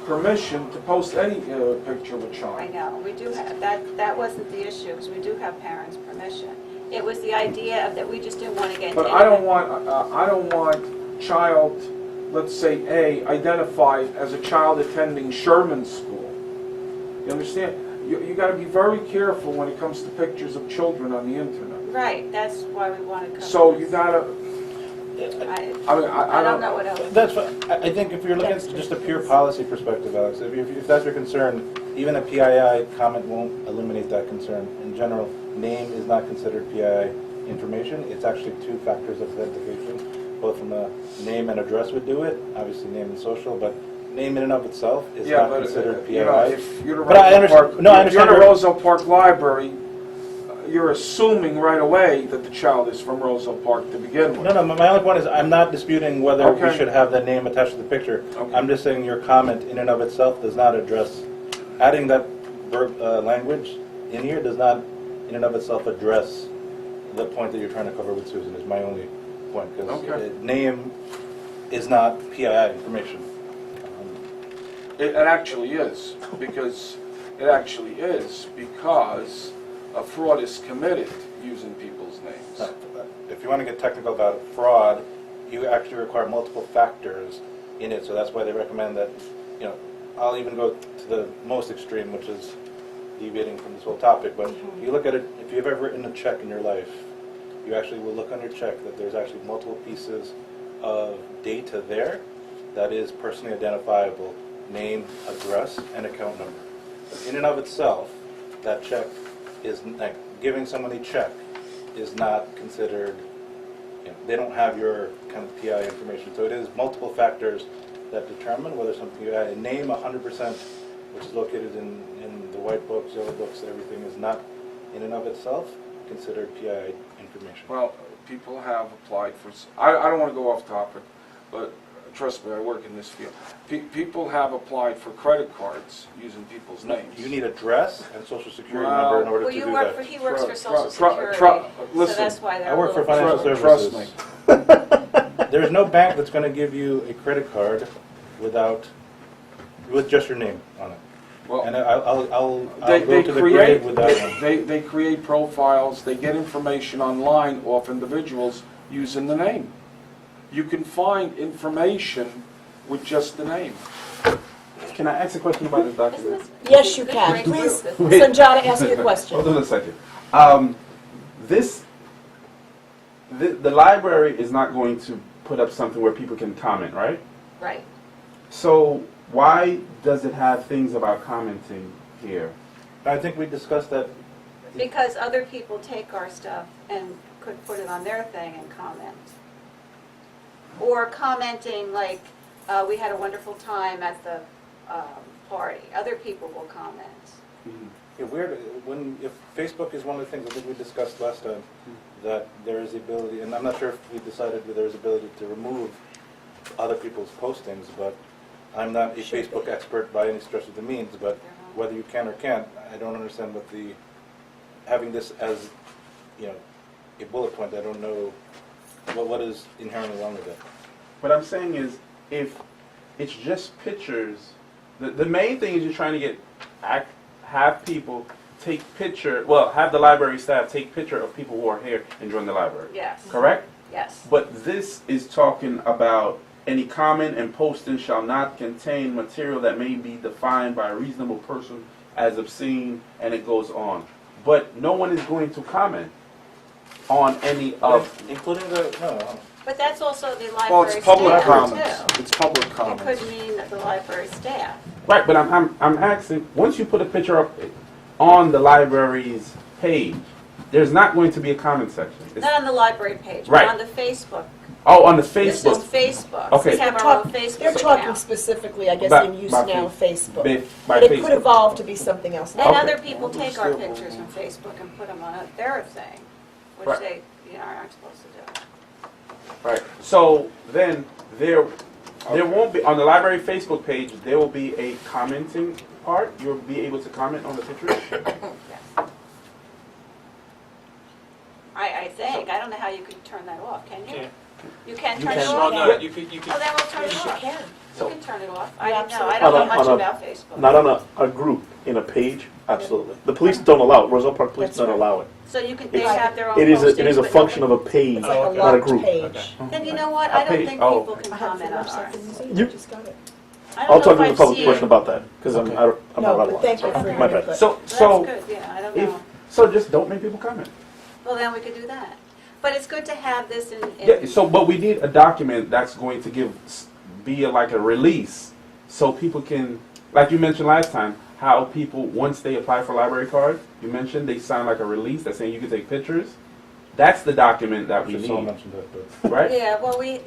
permission to post any picture of a I child. know, we do have, that wasn't the issue, because we do have parents' permission. It was the idea of that we just didn't want to get. But I don't want child, let's say A, identified as a child attending Sherman School. You understand? You gotta be very careful when it comes to pictures of children on the internet. Right, that's why we want to cover So you this. gotta, I don't know what else. That's fine. I think if you're looking at just a pure policy perspective, Alex, if that's your concern, even a PII comment won't eliminate that concern. In general, name is not considered PII information. It's actually 2 factors of authentication. Both from the name and address would do it, obviously name and social, but name in and of itself is yeah, not but, considered PII. you know, if you're the But I Roselle understand- Park, no, I you're understand the where- Roselle Park Library, you're assuming right away that the child is from Roselle Park to begin with. No, my only point is, I'm not disputing whether we Okay. should have the name attached to the picture. Okay. I'm just saying your comment in and of itself does not address, adding that language in here does not, in and of itself, address the point that you're trying to cover with Susan, is my only point. Because Okay. name is not PII information. It actually is, because a fraud is committed using people's names. If you want to get technical about it, fraud, you actually require multiple factors in it, so that's why they recommend that, I'll even go to the most extreme, which is deviating from this whole topic, but if you look at it, if you've ever written a check in your life, you actually will look on your check that there's actually multiple pieces of data there that is personally identifiable, name, address, and account number. In and of itself, that check is, like, giving someone a check is not considered, they don't have your kind of PI information. So it is multiple factors that determine whether something you add a name 100%, which is located in the white books, yellow books, everything is not in and of itself considered PI information. Well, people have applied for, I don't want to go off topic, but trust me, I work in this field. People have applied for credit cards using people's names. You need address and social security Well- number in order Well, to you do work for, that. he works for Tru- Social tru- Security, tru- so listen, that's why they're I a work for little financial Trust services. me. There's no bank that's going to give you a credit card with just your name on it. Well, And I'll they go to the grave create, with that one. they create profiles, they get information online off individuals using the name. You can find information with just the name. Can I ask a question about this document? Yes, you can. Please, Wait. Sanjana, ask your question. Hold on a second. The library is not going to put up something where people can comment, right? Right. So why does it have things about commenting here? I think we discussed that. Because other people take our stuff and could put it on their thing and comment. Or commenting like, we had a wonderful time at the party. Other people will comment. If Facebook is one of the things I think we discussed last time, that there is the ability, and I'm not sure if we decided that there's ability to remove other people's postings, but I'm not a Facebook expert by any stretch of the means, but whether you can or can't, I don't understand what having this as, a bullet point, I don't know what is inherently wrong with it. What I'm saying is, if it's just pictures, the main thing is you're trying to have people take have the library staff take picture of people who are here and join the library. Yes. Correct? Yes. But this is talking about any comment and posting shall not contain material that may be defined by a reasonable person as obscene, and it goes on. But no one is going to comment on any of... Including no. But that's also the Well, library it's public staff comments. too. It's public It comments. could mean the library staff. Right, but I'm asking, once you put a picture up on the library's page, there's not going to be a comment section. It's- Not on the library page, but Right. on the Facebook. oh, on the This is Facebook. Facebook. Okay. We have our own They're Facebook talking account. specifically, I guess, By- in use by now, Facebook. by But it could Facebook. evolve to be something else. And Okay. other people take our pictures from Facebook and put them on their thing, which Right. they aren't supposed to do. Right. So then there won't be on the library Facebook page. There will be a commenting part. You'll be able to comment on the pictures. Yes. I think. I don't know how you could turn that off, can you? Yeah. You can You turn can. it Well, off? no, you could, Oh, then we'll turn it Yes, you off. can. You can turn it off. I You don't know. absolutely I don't know can. much On a- about Facebook. Not on a group, in a page, absolutely. The police don't allow it, Roselle Park Police That's don't right. allow it. So they It's- have their own It is a postings, but function of nobody- a page, It's like a not a locked group. page. Then you know what? I don't page- think oh, people okay. can I have comment the on website ours. from the museum. You- I just got it. I don't I'll know talk if to the I've public seen question it. about that, because I'm Okay. not No, allowed but one. thank you for Okay. your My bad. input. So That's so good, yeah, I don't if know. so, just don't make people comment. Well, then we could do that. But it's good to have this in. Yeah. So, but we need a document that's going to be like a release, so people can, like you mentioned last time, how people once they apply for a library card, you mentioned they sign like a release that's saying you can take pictures. That's the document that we Just someone need, mentioned that, but right? Yeah, well, we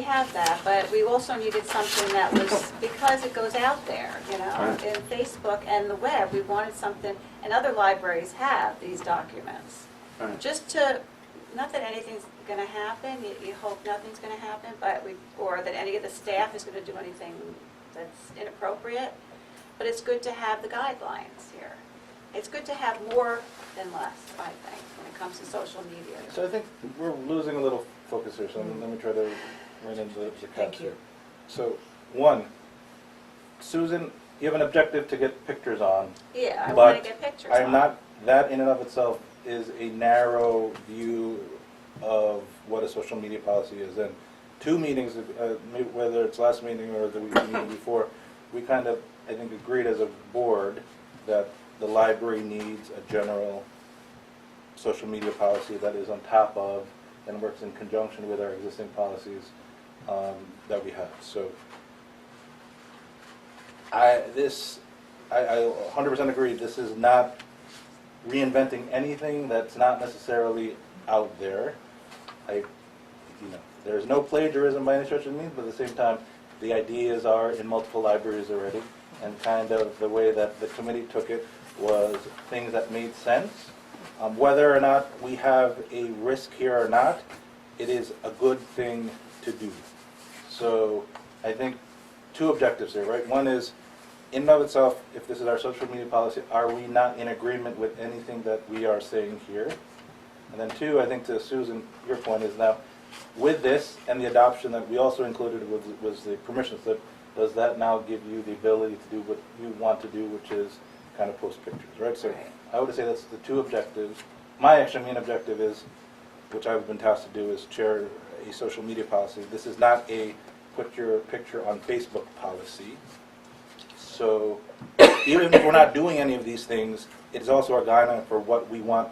have that, but we also needed something that was, because it goes out there, Right. in Facebook and the web, we wanted something, and other libraries have these documents. Right. Just to, not that anything's gonna happen, you hope nothing's gonna happen, but or that any of the staff is gonna do anything that's inappropriate, but it's good to have the guidelines here. It's good to have more than less, I think, when it comes to social media. So I think we're losing a little focus here, so let me try to run into the Thank caps you. here. So, one, Susan, you have an objective to get pictures on. Yeah, I want But to get pictures I'm on. not, that in and of itself is a narrow view of what a social media policy is. And 2 meetings, whether it's last meeting or the meeting before, we kind of, I think, agreed as a board that the library needs a general social media policy that is on top of and works in conjunction with our existing policies that we have. So I 100% agree, this is not reinventing anything that's not necessarily out there. There's no plagiarism by any stretch of the means, but at the same time, the ideas are in multiple libraries already, and kind of the way that the committee took it was things that made sense. Whether or not we have a risk here or not, it is a good thing to do. So I think 2 objectives here, right? One is, in and of itself, if this is our social media policy, are we not in agreement with anything that we are saying here? And then 2, I think to Susan, your point is now, with this and the adoption that we also included was the permission slip, does that now give you the ability to do what you want to do, which is kind of post pictures, right? So I would say that's the 2 objectives. My actual main objective is, which I've been tasked to do, is chair a social media policy. This is not a put your picture on Facebook policy. So even if we're not doing any of these things, it is also our guideline for what we want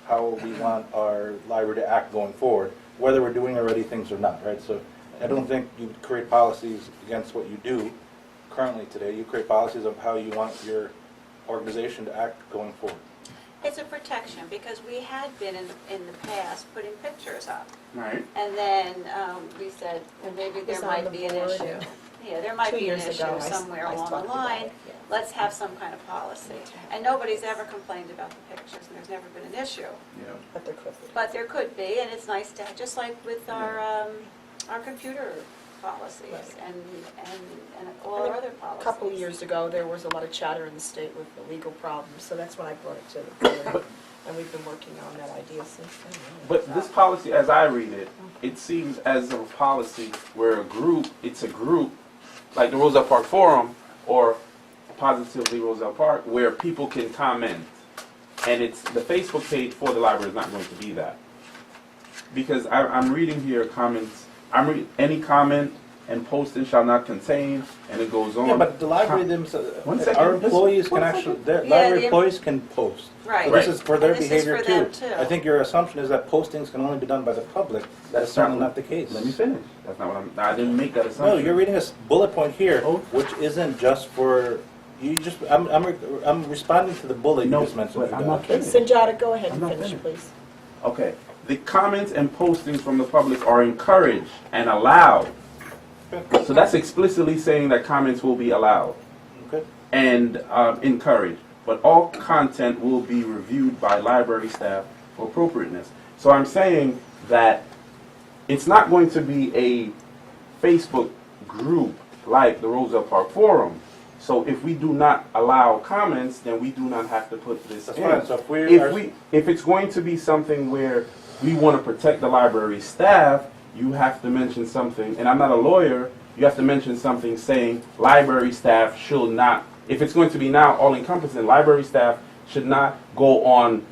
how we want our library to act going forward, whether we're doing already things or not, right? So I don't think you create policies against what you do currently today. You create policies of how you want your organization to act going forward. It's a protection, because we had been in the past putting pictures up. Right. And then we said, well, maybe there Was on might the be an board issue. and- Yeah, there might 2 be an years issue ago, somewhere I along talked the about line. it, yeah. Let's have some kind of policy. And nobody's ever complained about the pictures, and there's never been an issue. Yeah. But there could be. But there could be, and it's nice to, just like with our computer policies Right. and all our other A policies. couple of years ago, there was a lot of chatter in the state with the legal problems, so that's when I brought it to the board. And we've been working on that idea since then. But this policy, as I read it, it seems as a policy where it's a group, like the Roselle Park Forum or Positively Roselle Park, where people can comment. And it's the Facebook page for the library is not going to be that. Because I'm reading here comments, any comment and posting shall not contain, and it goes on. Yeah, but the library themselves, One second, our listen, employees can one actually, second. their Yeah, library the- employees can post. Right. So this is for their And this is behavior for too. them, too. I think your assumption is that postings can only be done by the public. That is certainly not the case. Let me finish. That's not what I didn't make that assumption. No, you're reading a bullet point here, Oh. which isn't just for, I'm responding to the bullet you No, just mentioned. but I'm not Okay, finished. Sunjata, go ahead I'm and not finish, finished. please. Okay. The comments and postings from the public are encouraged and allowed. So that's explicitly saying that comments will be allowed Okay. and encouraged. But all content will be reviewed by library staff for appropriateness. So I'm saying that it's not going to be a Facebook group like the Roselle Park Forum. So if we do not allow comments, then we do not have to put this That's in. fine. So if If it's going to be something where we want to protect the library staff, you have to mention something, and I'm not a lawyer, you have to mention something saying library staff should not, if it's going to be now all-encompassing, library staff should not go on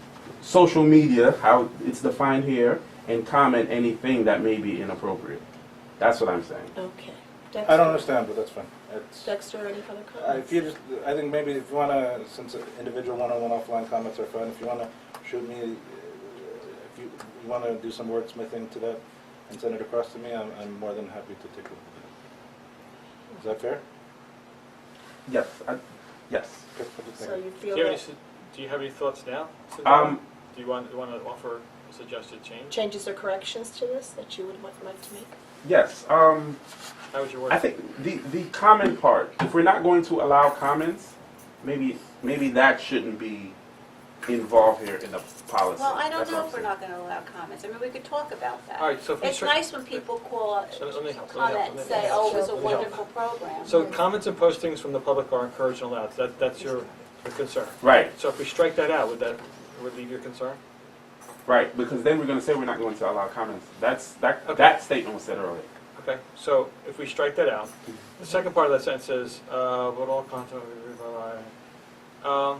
social media, how it's defined here, and comment anything that may be inappropriate. That's what I'm saying. Okay. I don't understand, but that's fine. It's, Dexter, any other if comments? you just, I think maybe if you want to, since individual one-on-one offline comments are fine, if you want to shoot me, if you want to do some wordsmithing to that and send it across to me, I'm more than happy to take a look at it. Is that fair? Yes, yes. Okay, I'll just So make it. you Do feel you have any, that do you have any thoughts now? Do you want to offer a suggested change? changes or corrections to this that you would like to make? Yes, How would you word I it? think the comment part, if we're not going to allow comments, maybe that shouldn't be involved here in the policy. Well, I don't That's know what if we're I'm not going to allow comments. I mean, we could talk about that. All right, so if we It's start- nice when people call, So let me help, comment and say, oh, it was a Let me help. wonderful program. So comments and postings from the public are encouraged and allowed. That's your The concern. Right, So if we strike that out, would that relieve your concern? right, because then we're gonna say we're not going to allow comments. That Okay. statement was said earlier. Okay, so if we strike that out, the second part of that sentence says, "But all content will be reviewed by."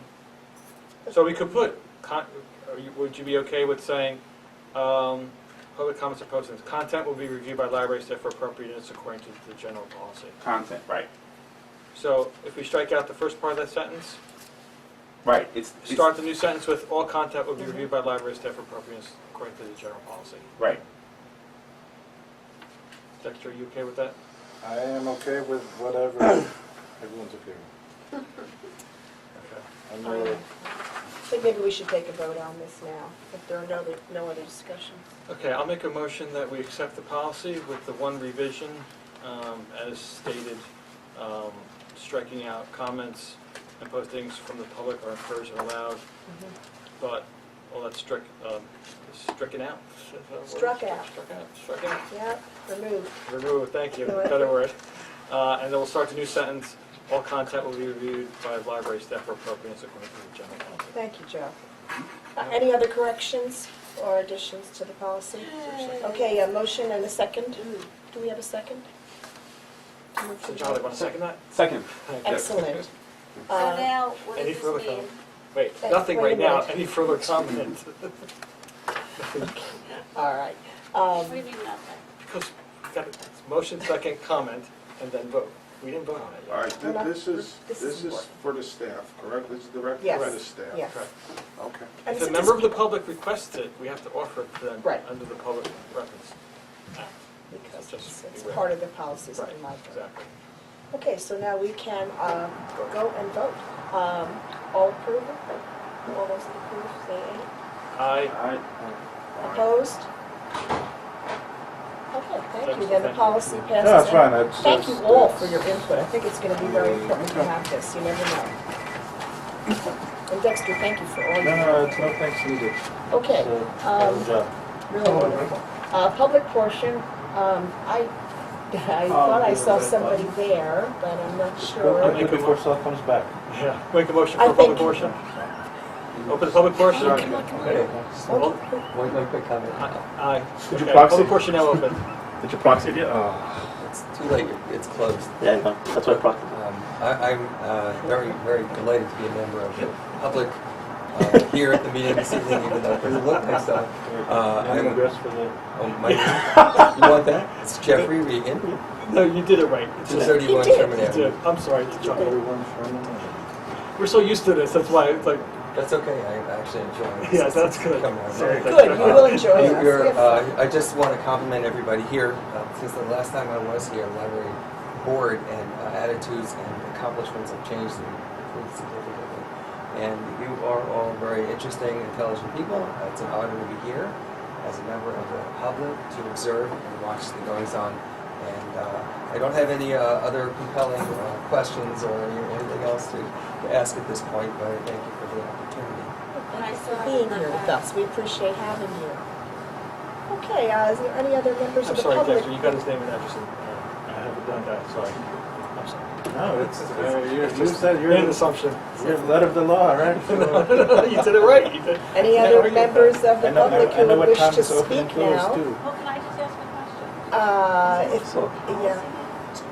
So we could put, would you be okay with saying, public comments and postings, content will be reviewed by library staff for appropriateness according to the general policy. Content, right, So if we strike out the first part of that sentence, right. start the new sentence with, all content will be reviewed by library staff for appropriateness according to the general policy. Right. Dexter, are you okay with that? I am okay with whatever everyone's okay with. I'm really, I think maybe we should take a vote on this now, if there are no other discussions. Okay, I'll make a motion that we accept the policy with the one revision, as stated, striking out comments and postings from the public are encouraged and allowed, but all that's stricken out. Struck out. Struck out. Yeah, removed. Remove, thank you, better word. And then we'll start the new sentence, all content will be reviewed by library staff for appropriateness according to the general policy. Thank you, Joe. Any other corrections or additions to the policy? Okay, a motion and a second. Do we have a second? To move So to Charlie, vote? want to second that? Second. Thank you. Excellent. So now, what Any does further this mean? comment? Wait, Wait, nothing wait a right now, minute. any further comment? All right. What do you mean nothing? Because we've got a motion, second, comment, and then vote. We didn't vote on it All yet. right, We're not- this is this is important. for the staff, correct? This is directed Yes. for the staff? Yes. Correct. Okay. And If a it's member of the just public requests it, we have to offer it to them Right. under the Public Reference Act. because Just it's beware. part of the policies of Right, the library. exactly. Okay, so now we can go and vote. All approve? All those that approve, say aye. Opposed? Okay, thank you. Then the policy passes. no, it's fine. That's, Thank you all for your input. I think it's going to be very important to have this. You never know. And Dexter, thank you for all No, your no, it's no thanks needed. Okay, Good job. really wonderful. Public portion, I thought I saw somebody there, but I'm not sure. Quickly before Sal comes back. Yeah, make a motion I for a public think- portion. Open the public portion. Okay. Well, One quick comment. Aye. Did you Okay, proxy? public portion now open. Did you proxy it yet? It's too late, it's closed. Yeah, no, that's why I proxied. I'm very, very delighted to be a member of the public here at the meeting this evening, even though it doesn't look like so. Name and address for the... You want that? It's Jeffrey Regan, No, you did it right. It's just- 231 He did. Sherman you Avenue. did. I'm sorry, Charlie. Everyone, Sherman. We're so used to this, that's why it's like, That's okay, I actually enjoy it. yeah, that's good. Coming out. Sorry. Good, you will enjoy it. I just want to compliment everybody here. Since the last time I was here, the library board and attitudes and accomplishments have changed and improved significantly. And you are all very interesting, intelligent people. It's an honor to be here as a member of the public to observe and watch the goings-on. And I don't have any other compelling questions or anything else to ask at this point, but I thank you for the opportunity. Thank you for being here with us. We appreciate having you. Okay, is there any other members I'm of the sorry, public? Dexter, you got his name and address. I haven't done that, sorry. I'm sorry. No, it's, you said You're an you're assumption. letter of the law, right? You did it right. You did. Any Can't other argue with members of the I know, public I know who what wish time to it's open and speak closed, now? too. Oh, can I just ask a question? Yeah,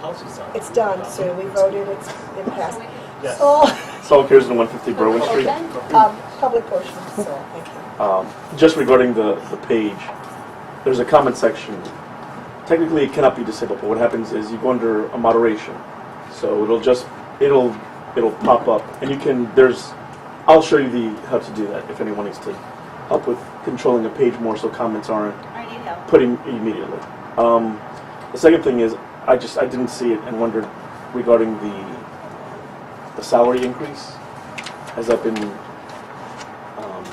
Policy's on. it's done, so we voted, it's been passed. Yes. Oh, Saul Kears and 150 Berwyn Street. public portion, so, thank you. Just regarding the page, there's a comment section. Technically, it cannot be disabled, but what happens is you go under a moderation. So it'll pop up, and you can, I'll show you how to do that if anyone needs to help with controlling a page more so comments aren't I need help. put in immediately. The second thing is, I didn't see it and wondered regarding the salary increase. Has that been,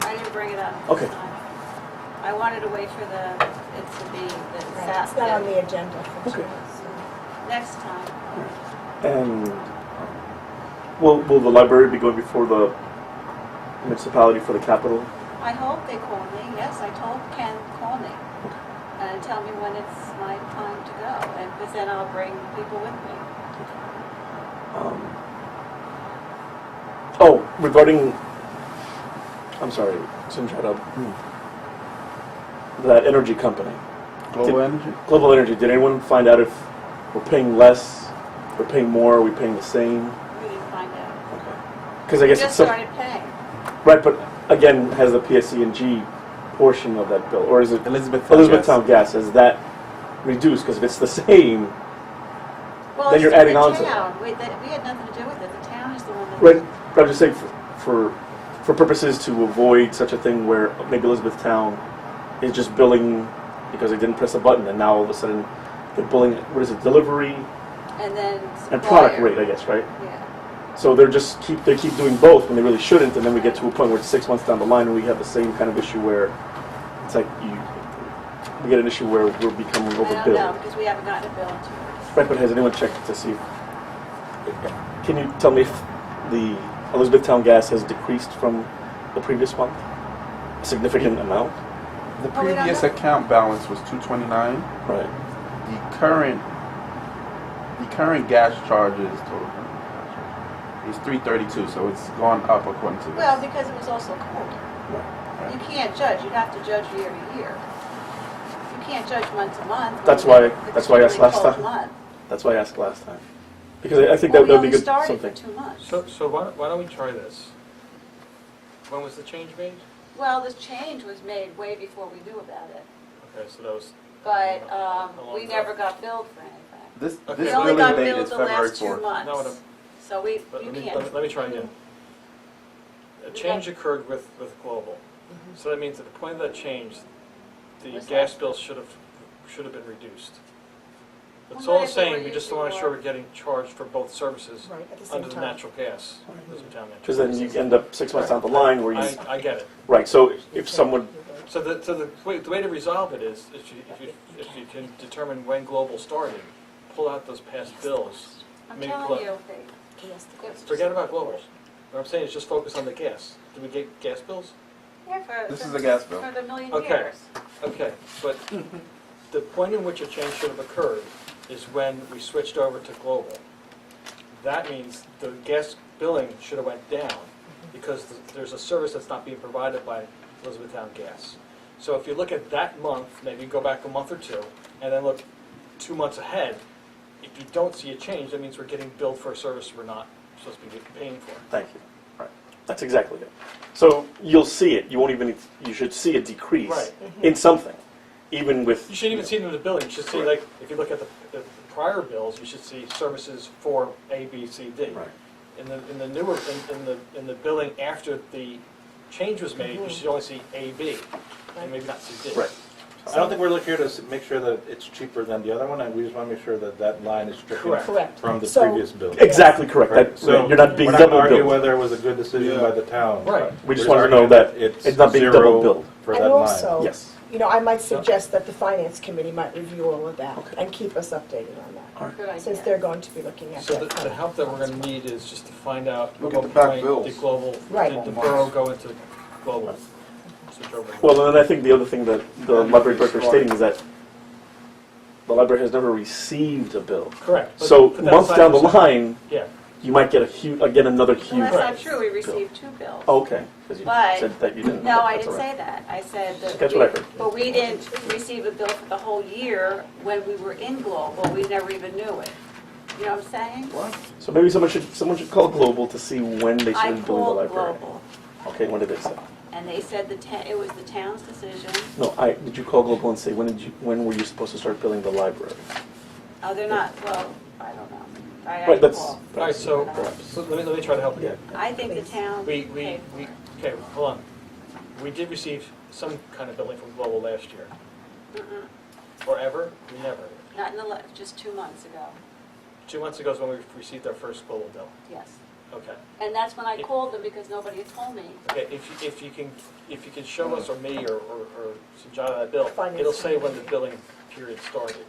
I didn't bring it up. this Okay. time. I wanted to wait for it to be the Right, it's not on the agenda for Okay. tonight. next time. and will the library be going before the municipality for the capital? I hope they call me. Yes, I told Ken, call me and tell me when it's my time to go. And because then I'll bring people with me. Oh, regarding, I'm sorry, Sunshine, that energy company, Global Energy? Global Energy, did anyone find out if we're paying less, we're paying more, are we paying the same? We didn't find out. Because I We guess just it's some, started paying. right, but again, has the PSE&G portion of that bill, or is it Elizabethtown Gas, is that reduced? Because if it's the same, Well, Then it's you're the adding on to it. town. We had nothing to do with it. The town is the one that. right, but I'm just saying for purposes to avoid such a thing where maybe Elizabethtown is just billing because they didn't press a button, and now all of a sudden they're billing, what is it, delivery And then. and product supplier. rate, I guess, right? Yeah. So they keep doing both when they really shouldn't, and then we get to a point where it's 6 months down the line and we have the same kind of issue where it's like we get an issue where we're becoming I don't know, overbilled. because we haven't gotten a bill to. Right, but has anyone checked to see? Can you tell me if the Elizabethtown gas has decreased from the previous month? A significant amount? The Oh, we don't previous know. account balance was 229. Right. The current gas charges total is 332, so it's gone up according to this. Well, because it was also colder. You can't judge. You have to judge year to year. You can't judge month to month. when That's it's why- an that's why I asked extremely last cold time. month. That's why I asked last time. Because I think Well, that would be we only good started something. for 2 months. So why don't we try this? When was the change made? Well, this change was made way before we knew about it, Okay, so that was, but How long we ago? never got billed for anything. This Okay. We this only billing got date billed is the February last 2 4th. months. No, no. So but you let can't. me try again. A change occurred with Global. So that means at the point of that change, the What's gas that? bill should have been reduced. That's Well, all I'm not if we saying, were we just using want to make sure more. we're getting charged for both services Right, at the same under the time. natural gas, Elizabethtown natural Because then gas. you end up 6 months down the line where you... I get it. Right, so if someone... So the way to resolve it is, if you can determine when Global started, pull out those past bills. I'm maybe telling pull out- you, Forget about Global. What I'm saying is just focus on the gas. Did we get gas bills? yeah, for, This for- is the gas bill. For the million Okay. years. Okay, but the point in which a change should have occurred is when we switched over to Global. That means the gas billing should have went down because there's a service that's not being provided by Elizabethtown Gas. So if you look at that month, maybe go back a month or two, and then look 2 months ahead, if you don't see a change, that means we're getting billed for a service we're not supposed to be paying for. Thank you. Right. That's exactly it. So you'll see it. You won't even... You should see a decrease Right. in something, even with... You shouldn't even see it in the billing. You should see, like, if you look at the prior bills, you should see services for A, B, C, D. Right. In the newer, in the billing after the change was made, you should only see A, B, and maybe not C, D. Right. I don't think we're looking here to make sure that it's cheaper than the other one, and we just want to make sure that that line is stricken Correct. from the So- previous bill. Exactly correct. Right, That, so you're not being we're not double arguing billed. whether it was a good decision by the town. Right. We just We're wanted to know arguing that it's not being zero double billed. for And that line. also, Yes. you know, I might suggest that the finance committee might review all of that Okay. and keep us updated on that, Good idea. since they're going to be looking at So that. the help that we're gonna need is just to find out Look at at what the back point bills. did Global, Right. did the borough go into Global? Switch over. Well, and then I think the other thing that the library director is stating is that the library has never received a bill. Correct. But So put that months aside down the for a second. line, Yeah. you might get another Well, huge. that's not Right. true. We received 2 bills. Oh, okay, because you But- said that you didn't. No, Okay, I that's didn't all right. say that. I said that. That's what I heard. But we didn't receive a bill for the whole year when we were in Global. We never even knew it. You know what I'm saying? So maybe someone should call Global to see when they I should be billing the called library. Global, Okay, when did they say? and they said it was the town's decision. No, did you call Global and say when were you supposed to start billing the library? Oh, they're not, well, I don't know. I Right, that's. called. All right, so let me try to help again. I think the town. Okay, hold on. We did receive some kind of billing from Global last year. Mm-mm. Or ever? We never. Not in the, just 2 months ago, 2 months ago is when we received our first Global bill. yes. Okay. And that's when I called them because nobody had told me. Okay, if you can show us, or me, or Sujata that bill, Finance it'll say when the billing period started.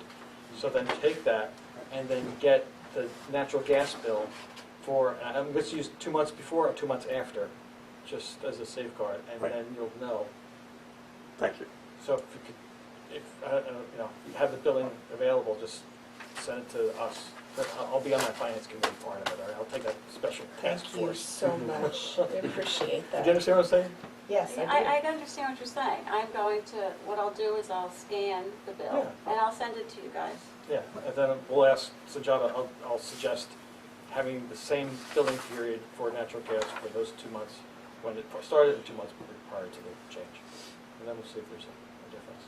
So then take that, and then get the natural gas bill for, let's use 2 months before or 2 months after, just as a safeguard, and Right. then you'll know. Thank you. So if you could, if, you know, you have the billing available, just send it to us, But I'll be on that finance committee part of it, all right? I'll take that special task Thank you force. so much. I appreciate Did you that. understand what I'm saying? Yes, I do. I understand what you're saying. I'm going to, what I'll do is I'll scan the bill, Yeah. and I'll send it to you guys. Yeah, and then we'll ask Sajada, I'll suggest having the same billing period for natural gas for those 2 months, when it started, and 2 months prior to the change. And then we'll see if there's a difference.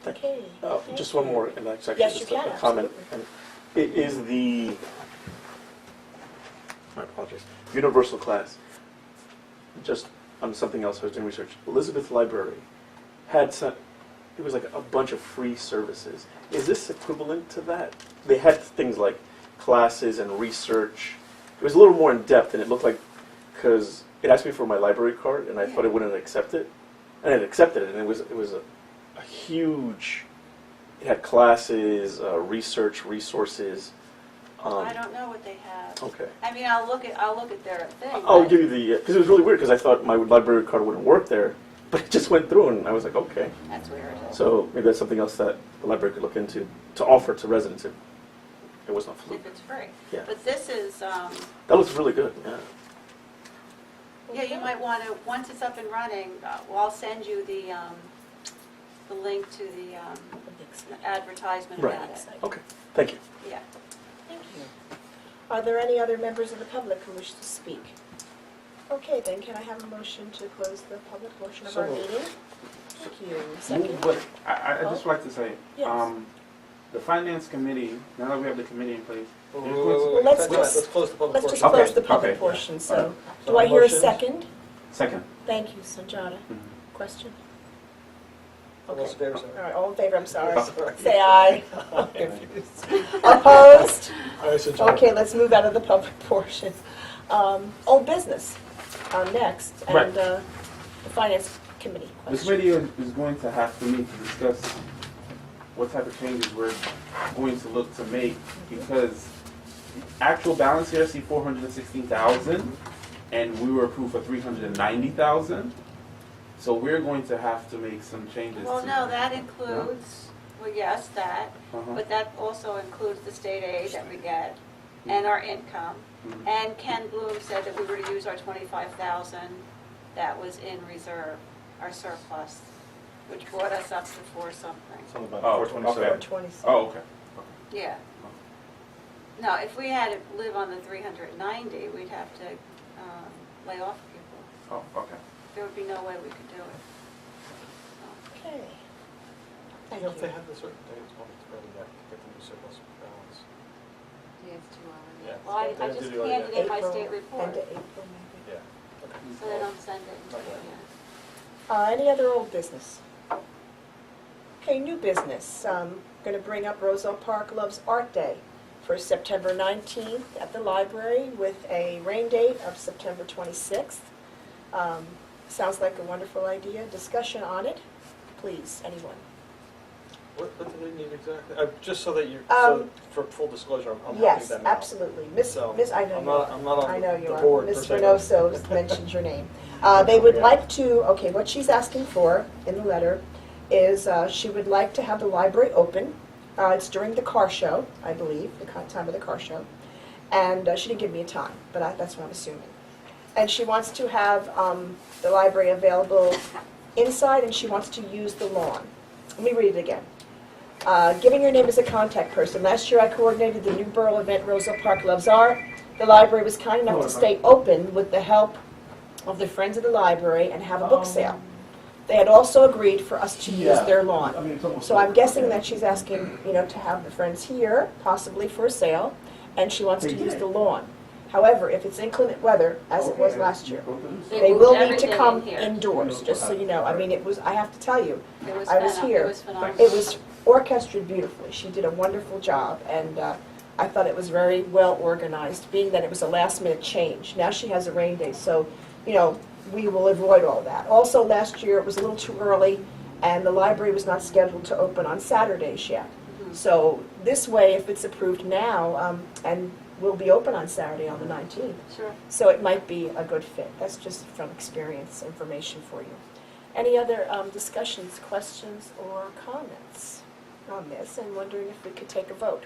Okay. Thank Just one you. more in that section. Yes, just you a can, comment. absolutely. And it is the, my apologies, universal class. Just on something else I was doing research. Elizabeth Library had some, it was like a bunch of free services. Is this equivalent to that? They had things like classes and research. It was a little more in depth, and it looked like, because it asked me for my library card, and I thought it wouldn't accept it, and it accepted it, and it was a huge. It had classes, research, resources. I don't know what they have. Okay. I mean, I'll look at their thing. I'll but- give you the, because it was really weird, because I thought my library card wouldn't work there, but it just went through, and I was like, okay. That's weird. So maybe that's something else that the library could look into, to offer to residents if it was not free. If it's free. Yeah. But this is, That looks really good, yeah. yeah, you might want to, once it's up and running, well, I'll send you the link to the advertisement Right. about it. Okay, thank you. Yeah. Thank you. Are there any other members of the public who wish to speak? Okay, then can I have a motion to close the public portion of So our moved. meeting? Thank you. Second? But I just like to say, Yes. the finance committee, now that we have the committee in place, Wait, they're wait, going wait, to- wait. Let's Let's just- close the public Let's portion. just close Okay, the public okay. portion, so, Alright. do I hear a Motions? second? Second. Thank you, Sanjana. Mhm. Question? All those in favor, say All right, all in favor, I'm sorry. Sorry. Say aye. Opposed? All right, so John. Okay, let's move out of the public portion. Old business, next, Right. and the finance committee The question. committee is going to have to meet to discuss what type of changes we're going to look to make, because actual balance here, I see 416,000, and we were approved for 390,000. So we're going to have to make some changes. Well, to- no, that includes, well, yes, that, Uh-huh. but that also includes the state aid that we get and our income. Mhm. And Ken Bloom said that we were to use our 25,000 that was in reserve, our surplus, which brought us up to 4 something. It's all about Oh, 427. okay. 427. Oh, okay. Yeah. No, if we had to live on the 390, we'd have to lay off people. Oh, okay. There would be no way we could do it. Okay. You Thank know, if they you. have the certain dates, probably to get the new surplus balance. Yeah. Well, I They didn't just do the handed in my April, state report, End of April, maybe. Yeah. Okay. so they don't send it until Okay. the end. Any other old business? Okay, new business. Going to bring up Roselle Park Loves Art Day for September 19th at the library with a rain date of September 26th. Sounds like a wonderful idea. Discussion on it? Please, anyone? What do they need exactly? Just so that you, for full disclosure, I'm helping Yes, them out. absolutely. So, I know I'm you not, are. I'm not I on know you the are. board per Ms. se. Renoso mentioned your name. They would like to, okay, what she's asking for in the letter is she would like to have the library open. It's during the car show, I believe, the time of the car show. And she didn't give me a time, but that's what I'm assuming. And she wants to have the library available inside, and she wants to use the lawn. Let me read it again. Giving your name as a contact person. Last year I coordinated the new borough event, Roselle Park Loves Art. The library was kind enough to stay open with the help of the Friends of the Library and have a book sale. They had also agreed for us to use their lawn. So I'm guessing that she's asking, to have the Friends here, possibly for a sale, and she wants to use the lawn. However, if it's inclement weather, as it was last year, they moved will need to everything come in here. indoors, just so you know. I mean, it was, I have to tell you, It was I was here. It was phenomenal. it was orchestrated beautifully. She did a wonderful job, and I thought it was very well organized, being that it was a last-minute change. Now she has a rain day, so, we will avoid all that. Also, last year, it was a little too early, and the library was not scheduled to open on Saturdays yet. So this way, if it's approved now, and we'll be open on Saturday on the 19th, Sure. so it might be a good fit. That's just from experience information for you. Any other discussions, questions, or comments on this? I'm wondering if we could take a vote.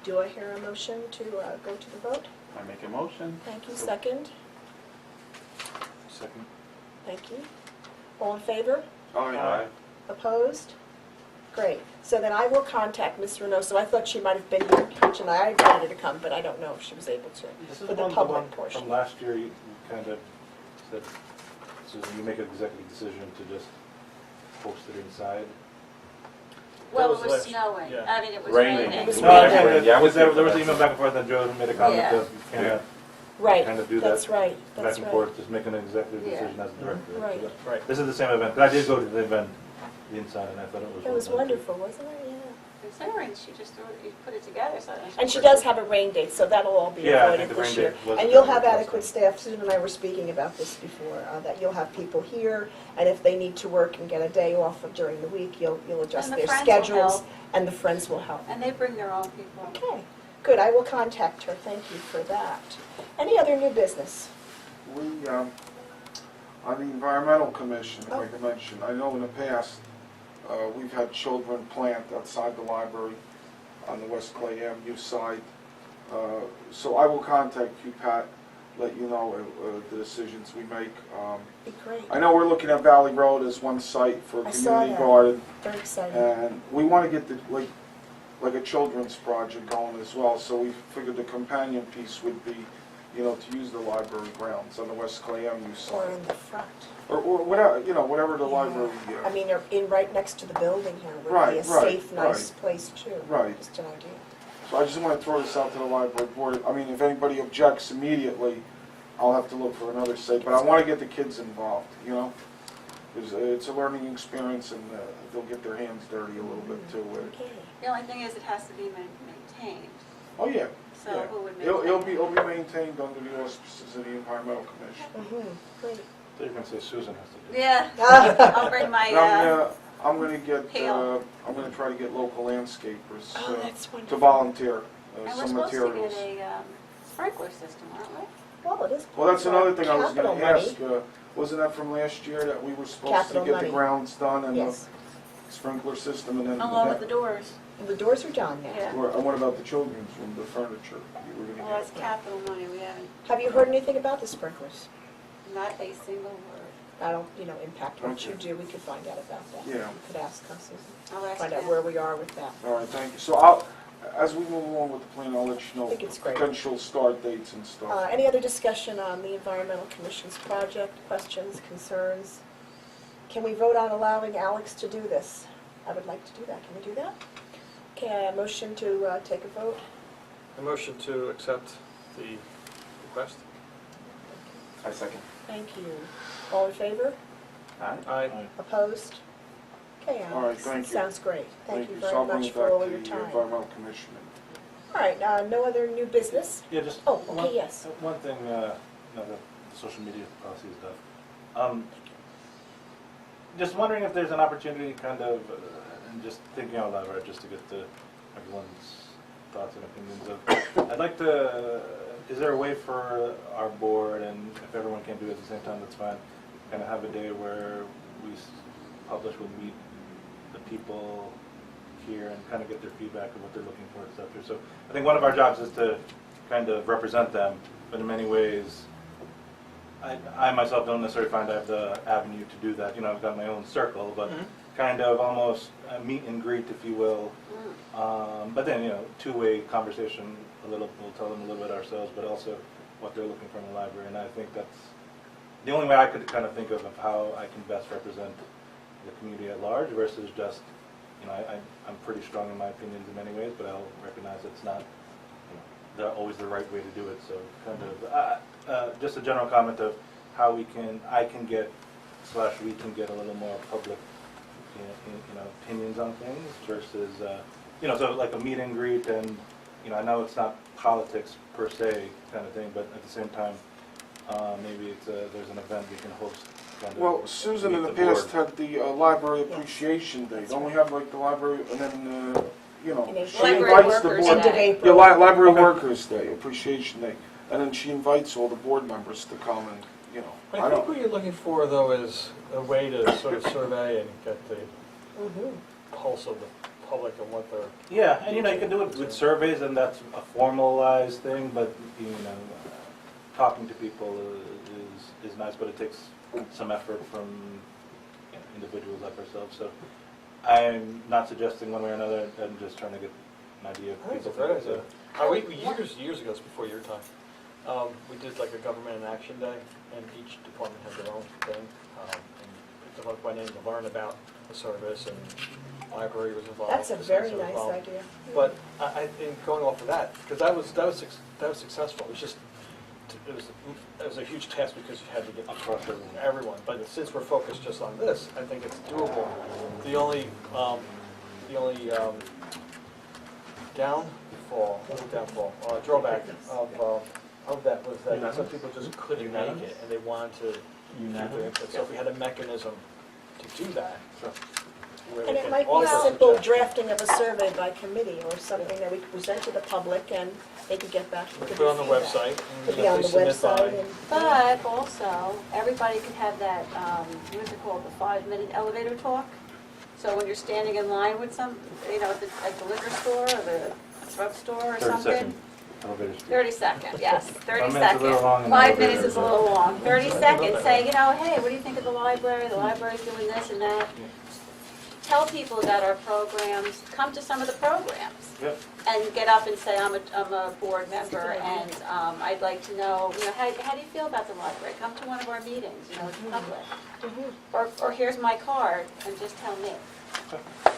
Do I hear a motion to go to the vote? I make a motion. Thank you. Second? Second. Thank you. All in favor? Aye. Opposed? Great. So then I will contact Ms. Renoso. I thought she might have been here tonight. I invited her to come, but I don't know if she was able to. This is For the one public portion. from last year, you kind of said, Susan, you make an executive decision to just post it inside. Well, was it was last- snowing. yeah. I mean, it was Raining. raining. It was No, I raining. kind of, Yeah, I was there here was for that. email back and forth, and Joe made a comment Yeah. that you can't Right. kind of do That's that right. back That's and right. forth, just make an executive Yeah. decision as the director. Right. So that- Right. This is the same event, but I did go to the event, the inside, and I thought it was. It was well done, too. wonderful, wasn't it? Yeah. Considering she just threw it, you put it together, so. And she does have a rain date, so that'll all be Yeah, I avoided think the this rain year. date was And you'll the have last adequate time. staff. Susan and I were speaking about this before, that you'll have people here, and if they need to work and get a day off during the week, you'll adjust And the their friends will schedules, help. and the friends will help. And they bring their own people. Okay, good. I will contact her. Thank you for that. Any other new business? We, on the Environmental Commission, Oh. like I mentioned, I know in the past, we've had children plant outside the library on the West Clay Avenue side. So I will contact you, Pat, let you know the decisions we make. Be great. I know we're looking at Valley Road as one site for a I saw community that. garden, Very exciting. and we want to get the, like a children's project going as well, so we figured the companion piece would be, to use the library grounds on the West Clay Avenue Or side. in the front. Or whatever, whatever the Yeah. library, I mean, they're in right next to the building here would be a Right, safe, right, nice place too. Right. Just an idea. so I just want to throw this out to the library board. I mean, if anybody objects immediately, I'll have to look for another site, but I want to get the kids involved, because it's a learning experience, and they'll get their hands dirty a little bit too with it. Okay. The only thing is it has to be maintained. Oh, yeah. So Yeah. who would maintain It'll it? be maintained under the auspices of the Environmental Commission. Great. So you're gonna say Susan has to do it. Yeah, I'll bring my, And I'm gonna get, Hail. I'm gonna try to get local landscapers Oh, that's to wonderful. volunteer and we're some supposed to materials. get a sprinkler system, aren't we? Well, it is. Well, that's another thing I was Capital gonna money. ask. Wasn't that from last year that we were supposed Capital to get money. the grounds done and Yes. the sprinkler system and then? Along with the doors. The doors are done now. Yeah. And what about the children's room, the furniture you were Well, gonna that's get? capital money, we haven't, Have you heard anything about the sprinklers? not a single word. That'll, impact what you Okay. do. We could find out about that. Yeah. You could ask us, Susan. I'll ask Find out them. where we are with that. All right, thank you. So as we move along with the plan, I'll let you know I think it's great. potential start dates and stuff. Any other discussion on the Environmental Commission's project? Questions, concerns? Can we vote on allowing Alex to do this? I would like to do that. Can we do that? Okay, a motion to take a vote? A motion to accept the request? I second. Thank you. All in favor? Aye. Aye. Opposed? Okay, Alex. All right, thank you. Sounds great. Thank you So very I'll bring much it for back all to your the time. Environmental Commission. All right, no other new business? Yeah, just. Oh, okay, one- yes. One thing, the social media policy stuff. Just wondering if there's an opportunity kind of, and just thinking out loud, right, just to get everyone's thoughts and opinions of, I'd like to, is there a way for our board, and if everyone can't do it at the same time, that's fine, kind of have a day where we publish, we'll meet the people here and kind of get their feedback of what they're looking for, et cetera. So I think one of our jobs is to kind of represent them, but in many ways, I myself don't necessarily find I have the avenue to do that. I've got my own circle, but kind of almost a meet and greet, if you will. But then, two-way conversation, we'll tell them a little bit ourselves, but also what they're looking for in the library. And I think that's the only way I could kind of think of how I can best represent the community at large versus just, I'm pretty strong in my opinions in many ways, but I'll recognize it's not always the right way to do it. So kind of just a general comment of how I can get / we can get a little more public, opinions on things versus, so like a meet and greet, and I know it's not politics per se kind of thing, but at the same time, maybe there's an event we can host. Kind of Well, Susan in meet the past board. had the Library Appreciation Day. Don't we have like the library, and then, she Library invites the workers board. End of Day. April. Yeah, Library Workers Day, Appreciation Day. And then she invites all the board members to come and, I I think don't, what you're looking for, though, is a way to sort of survey and get the Mhm. pulse of the public and what they're. Yeah, and you know, you can do it with surveys, and that's a formalized thing, but, you know, talking to people is nice, but it takes some effort from, you know, individuals like ourselves, so I'm not suggesting one way or another, I'm just trying to get an idea of I think it's a people. great idea. Years ago, it's before your time, we did like a government in action day, and each department had their own thing, and picked them up by name to learn about the service, and library was involved. That's a the very center was nice involved. idea. But I think going off of that, because that was successful, it was just, it was a huge task because you had to get across everyone, but since we're focused just on this, I think it's doable. The only drawback of that was that some people just couldn't make it, and they wanted to have their input. So if we had a mechanism to do that, where And they it could might be offer simple suggestions. drafting of a survey by committee or something that we could present to the public and they could get back. We could put it on the feedback. website. Could and, be you know, on the please submit by- website and. But also, everybody can have that, what is it called, the 5-minute elevator talk? So when you're standing in line with some, you know, at the liquor store or the drugstore or 30 something. second elevator speech. 30 seconds, yes, 30 5 minutes is a little long seconds. in the 5 elevator, minutes is a but- little long. 30 seconds, say, you know, hey, what do you think of the library? The library's doing this and that. Tell people about our programs, come to some of the programs. Yep. And get up and say, I'm a board member, and I'd like to know, you know, how do you feel about the library? Come to one of our meetings, you know, it's public. Or here's my card, and just tell me.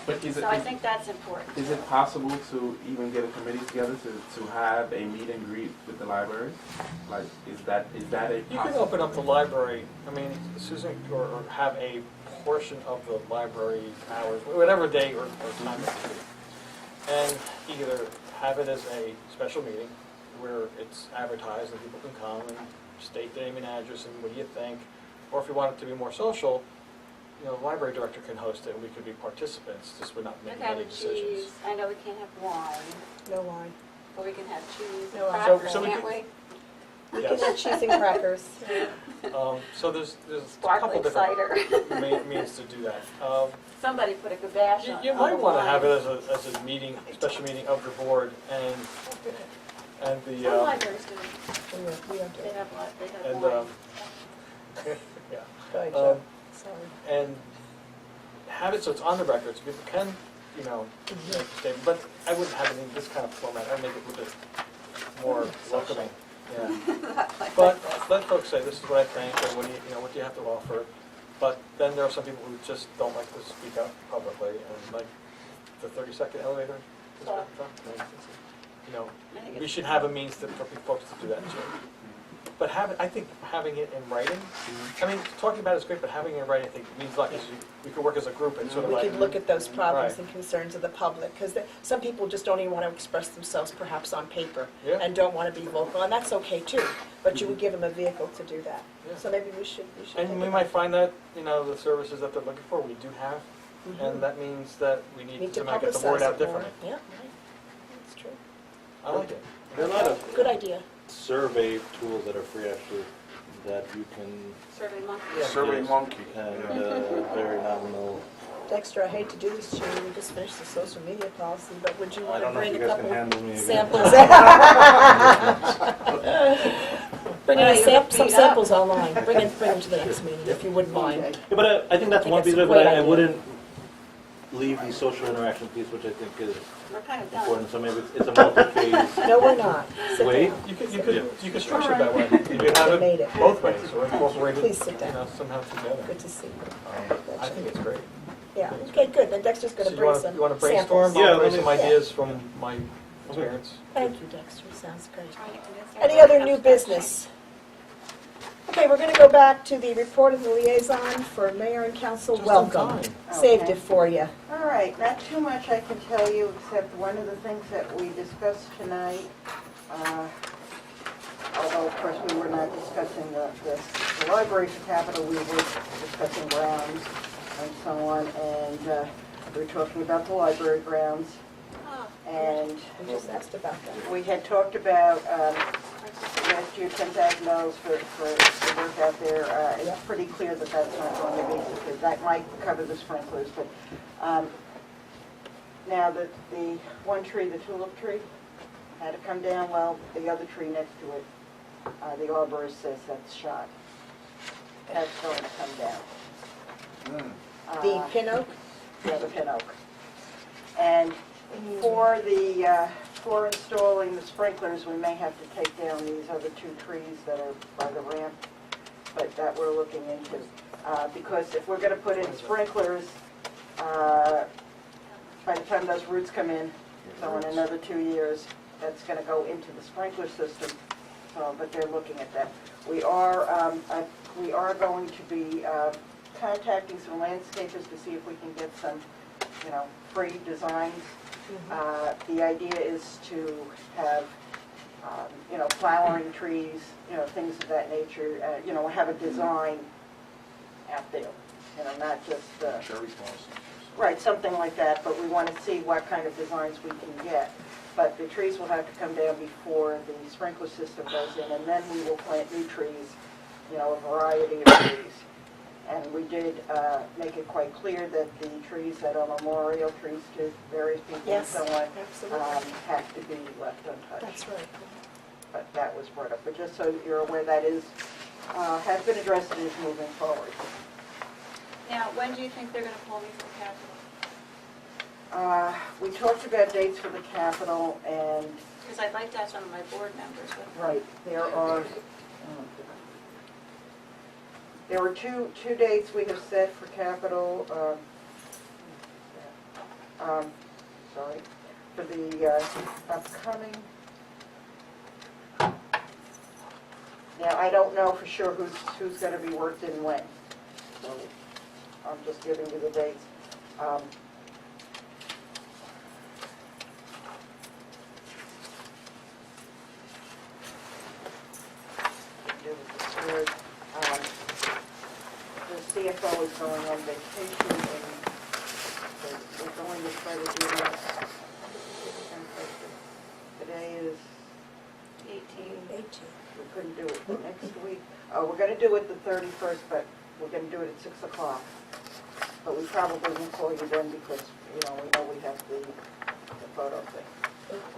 But is So I think that's important. is it possible to even get a committee together to have a meet and greet with the library? Like, is that a You can possible? open up the library, I mean, Susan, or have a portion of the library hours, whatever day or time it could be. And either have it as a special meeting where it's advertised and people can come and state their name and address and what do you think? Or if you want it to be more social, you know, the library director can host it and we could be participants, just we're not We making can any have decisions. cheese, I know we can't have wine, No wine. but we can have cheese No, and so- crackers, so we can't could- we? We can Yes. have cheese and crackers. So there's a couple Sparkling different cider. means to do that. Somebody put a gabash on You on might the want to have wine. it as a meeting, special meeting of the board and the, Some libraries do, We don't do they it. have and, wine. yeah. Go ahead, Joe. Um, Sorry. And have it so it's on the record, so people can, you know, make a statement, but I wouldn't have it in this kind of format, I'd make it a bit more welcoming. Yeah. But let folks say, this is what I think, and what do you know, what do you have to offer? But then there are some people who just don't like to speak out publicly, and like the 30-second elevator. Talk. You know, I think we it's- should have a means for folks to do that too. But I think having it in writing, I mean, talking about it is great, but having it in writing, I think means like, we could work as a group and sort of We like. could look at those problems Right. and concerns of the public, because some people just don't even want to express themselves perhaps on paper Yeah. and don't want to be vocal, and that's okay too, but you would give them a vehicle to do that. Yeah. So maybe we should think And we about might that. find that, you know, the services that they're looking for, we do have, Mhm. and that means that we Need need to to might get the word publicize out it more. differently. Yeah, right. That's true. I like it. There are a lot of Good idea. survey tools that are free actually, that you can, Survey monkey. Yeah. Survey Yes. Monkey. and yeah. very nominal. Dexter, I hate to do this to you, we just finished the social media policy, but would you I want to don't know if bring you a guys can couple handle me again. samples? Bring Yeah, in you some look beat up. samples online, bring them to the next meeting if you wouldn't mind. Yeah, but I think that's I think one it's piece a of it, but great I idea. wouldn't leave the social interaction piece, which I think is We're kind of done. important, so maybe it's a multi-phase. No, we're not. Sit Wait. down. You could structure it that way. You could have You made it it. both ways, or incorporate it, Please sit you down. know, somehow together. Good to see you. I think it's great. Yeah, okay, good, then Dexter's So gonna you bring wanna, some you wanna brainstorm? samples. Yeah, I'll bring let some me- ideas from my experience. Thank you, Dexter, sounds great. Trying to convince Any everyone other to new come business? Okay, we're gonna go back to the report of the liaison for mayor and council. Just in Welcome. time. Saved Okay. it for you. All right, not too much I can tell you, except one of the things that we discussed tonight, although of course we were not discussing the library for capital, we were discussing grounds and so on, and we were talking about the library grounds, Oh, and We just asked about that. we had talked about last year $10,000 for the work out there. Yeah. It's pretty clear that that's not going to be, because that might cover the sprinklers, but Now, the one tree, the tulip tree, had to come down, well, the other tree next to it, the arborist says that's shot. That's going to come down. The pin oak? Yeah, the pin oak. And for installing the sprinklers, we may have to take down these other two trees that are by the ramp, but that we're looking into. Because if we're gonna put in sprinklers, by the time those roots come in, so in another 2 years, that's gonna go into the sprinkler system. So, but they're looking at that. We are going to be contacting some landscapers to see if we can get some, free designs. The idea is to have, flowering trees, things of that nature, have a design out there, not just, Cherry blossoms. right, something like that, but we want to see what kind of designs we can get. But the trees will have to come down before the sprinkler system goes in, and then we will plant new trees, a variety of trees. And we did make it quite clear that the trees that are memorial trees to various people and Yes, so on absolutely. have to be left untouched. That's right. But that was brought up. But just so that you're aware, that has been addressed and is moving forward. Now, when do you think they're gonna pull me from capital? We talked about dates for the Capitol, and Because I'd like to have some of my board members with me. right, there were two dates we have set for Capitol. Sorry, for the upcoming. Now, I don't know for sure who's going to be worked in when, so I'm just giving you the dates. The CFO is going on vacation, and we're going to try to do that. Today is 18. 18. we couldn't do it next week. We're going to do it the 31st, but we're going to do it at 6 o'clock. But we probably won't call you then because, we know we have the photo thing.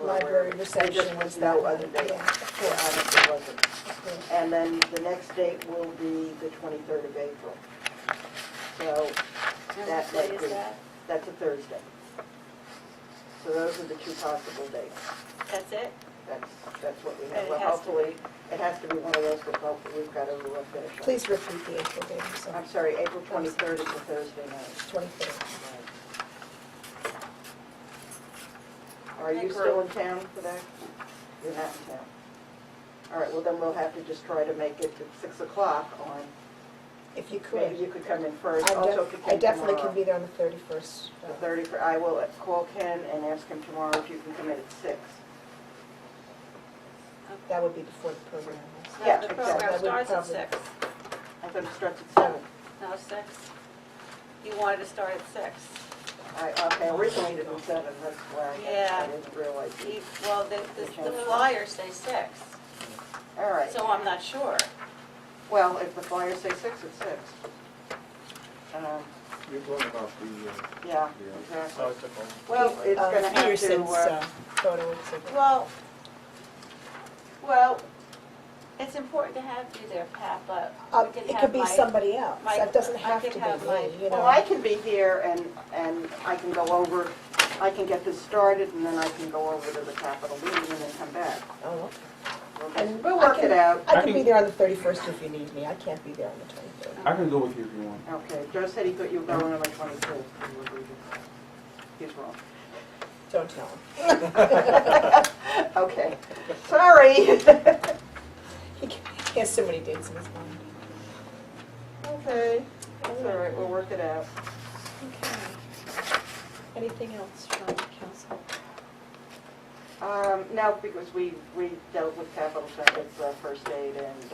Library There reception. just was no other date. Yeah, of Yeah, course. honestly wasn't. Of course. And then the next date will be the 23rd of April. So And that what day might is be, that? that's a Thursday. So those are the two possible dates. That's it? That's what we And have. it Well, has to hopefully, it has to be one of those, but hopefully we've got to finish. it. Please repeat the April date, so I'm sorry, April 23rd is a Thursday night. 23rd. Are you still in town for that? You're not in town. All right, well then we'll have to just try to make it at 6 o'clock on, If you maybe could. you could come in first. I Also, if you I came definitely tomorrow. can be there on the 31st. The 30th, I will call Ken and ask him tomorrow if you can come in at 6. That would be before the program. Yeah, The exactly. program That would starts at probably- 6. I thought it starts at 7. No, 6. You wanted to start at 6. Okay, originally it was 7, that's why I Yeah. didn't realize. Well, the flyers say 6, All right, so I'm not sure. well, if the flyers say 6, it's 6. You're talking about the, Yeah, Yeah. exactly. So I took all. Well, it's going to have Peterson's to, photo exhibit. Well, it's important to have you there, Pat, but we can It have could be my- somebody else. my- That doesn't I have could to have be my- me, you know. well, I can be here and I can go over, I can get this started and then I can go over to the Capitol meeting and then come back. Oh, okay. And We'll I work can- it out. I can be there on the 31st if you need me. I can't be there on the 23rd. I can go with you if you want. Okay, Joe said he thought you were going on the 22nd. He's wrong. Don't tell him. Okay, sorry. He has so many dates in his mind. Okay, that's all right, we'll work it out. Okay. Anything else from council? No, because we dealt with capital centers, first aid and,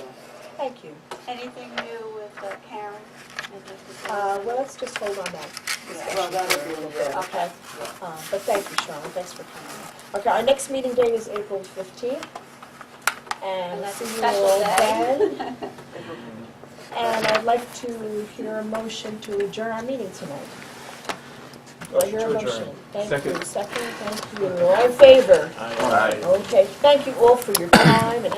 Thank you. Anything new with Karen? Well, let's just hold on that well, discussion. that'll be a little bit. Okay. But thank you, Sharon. Thanks for coming. Okay, our next meeting date is April 15th. And And that's a see you special all day. then. And I'd like to hear a motion to adjourn our meeting tonight. Do I hear a Motion to motion? adjourn. Thank Second. you. Second, thank you. All in favor? Aye. Okay, thank you all for your time and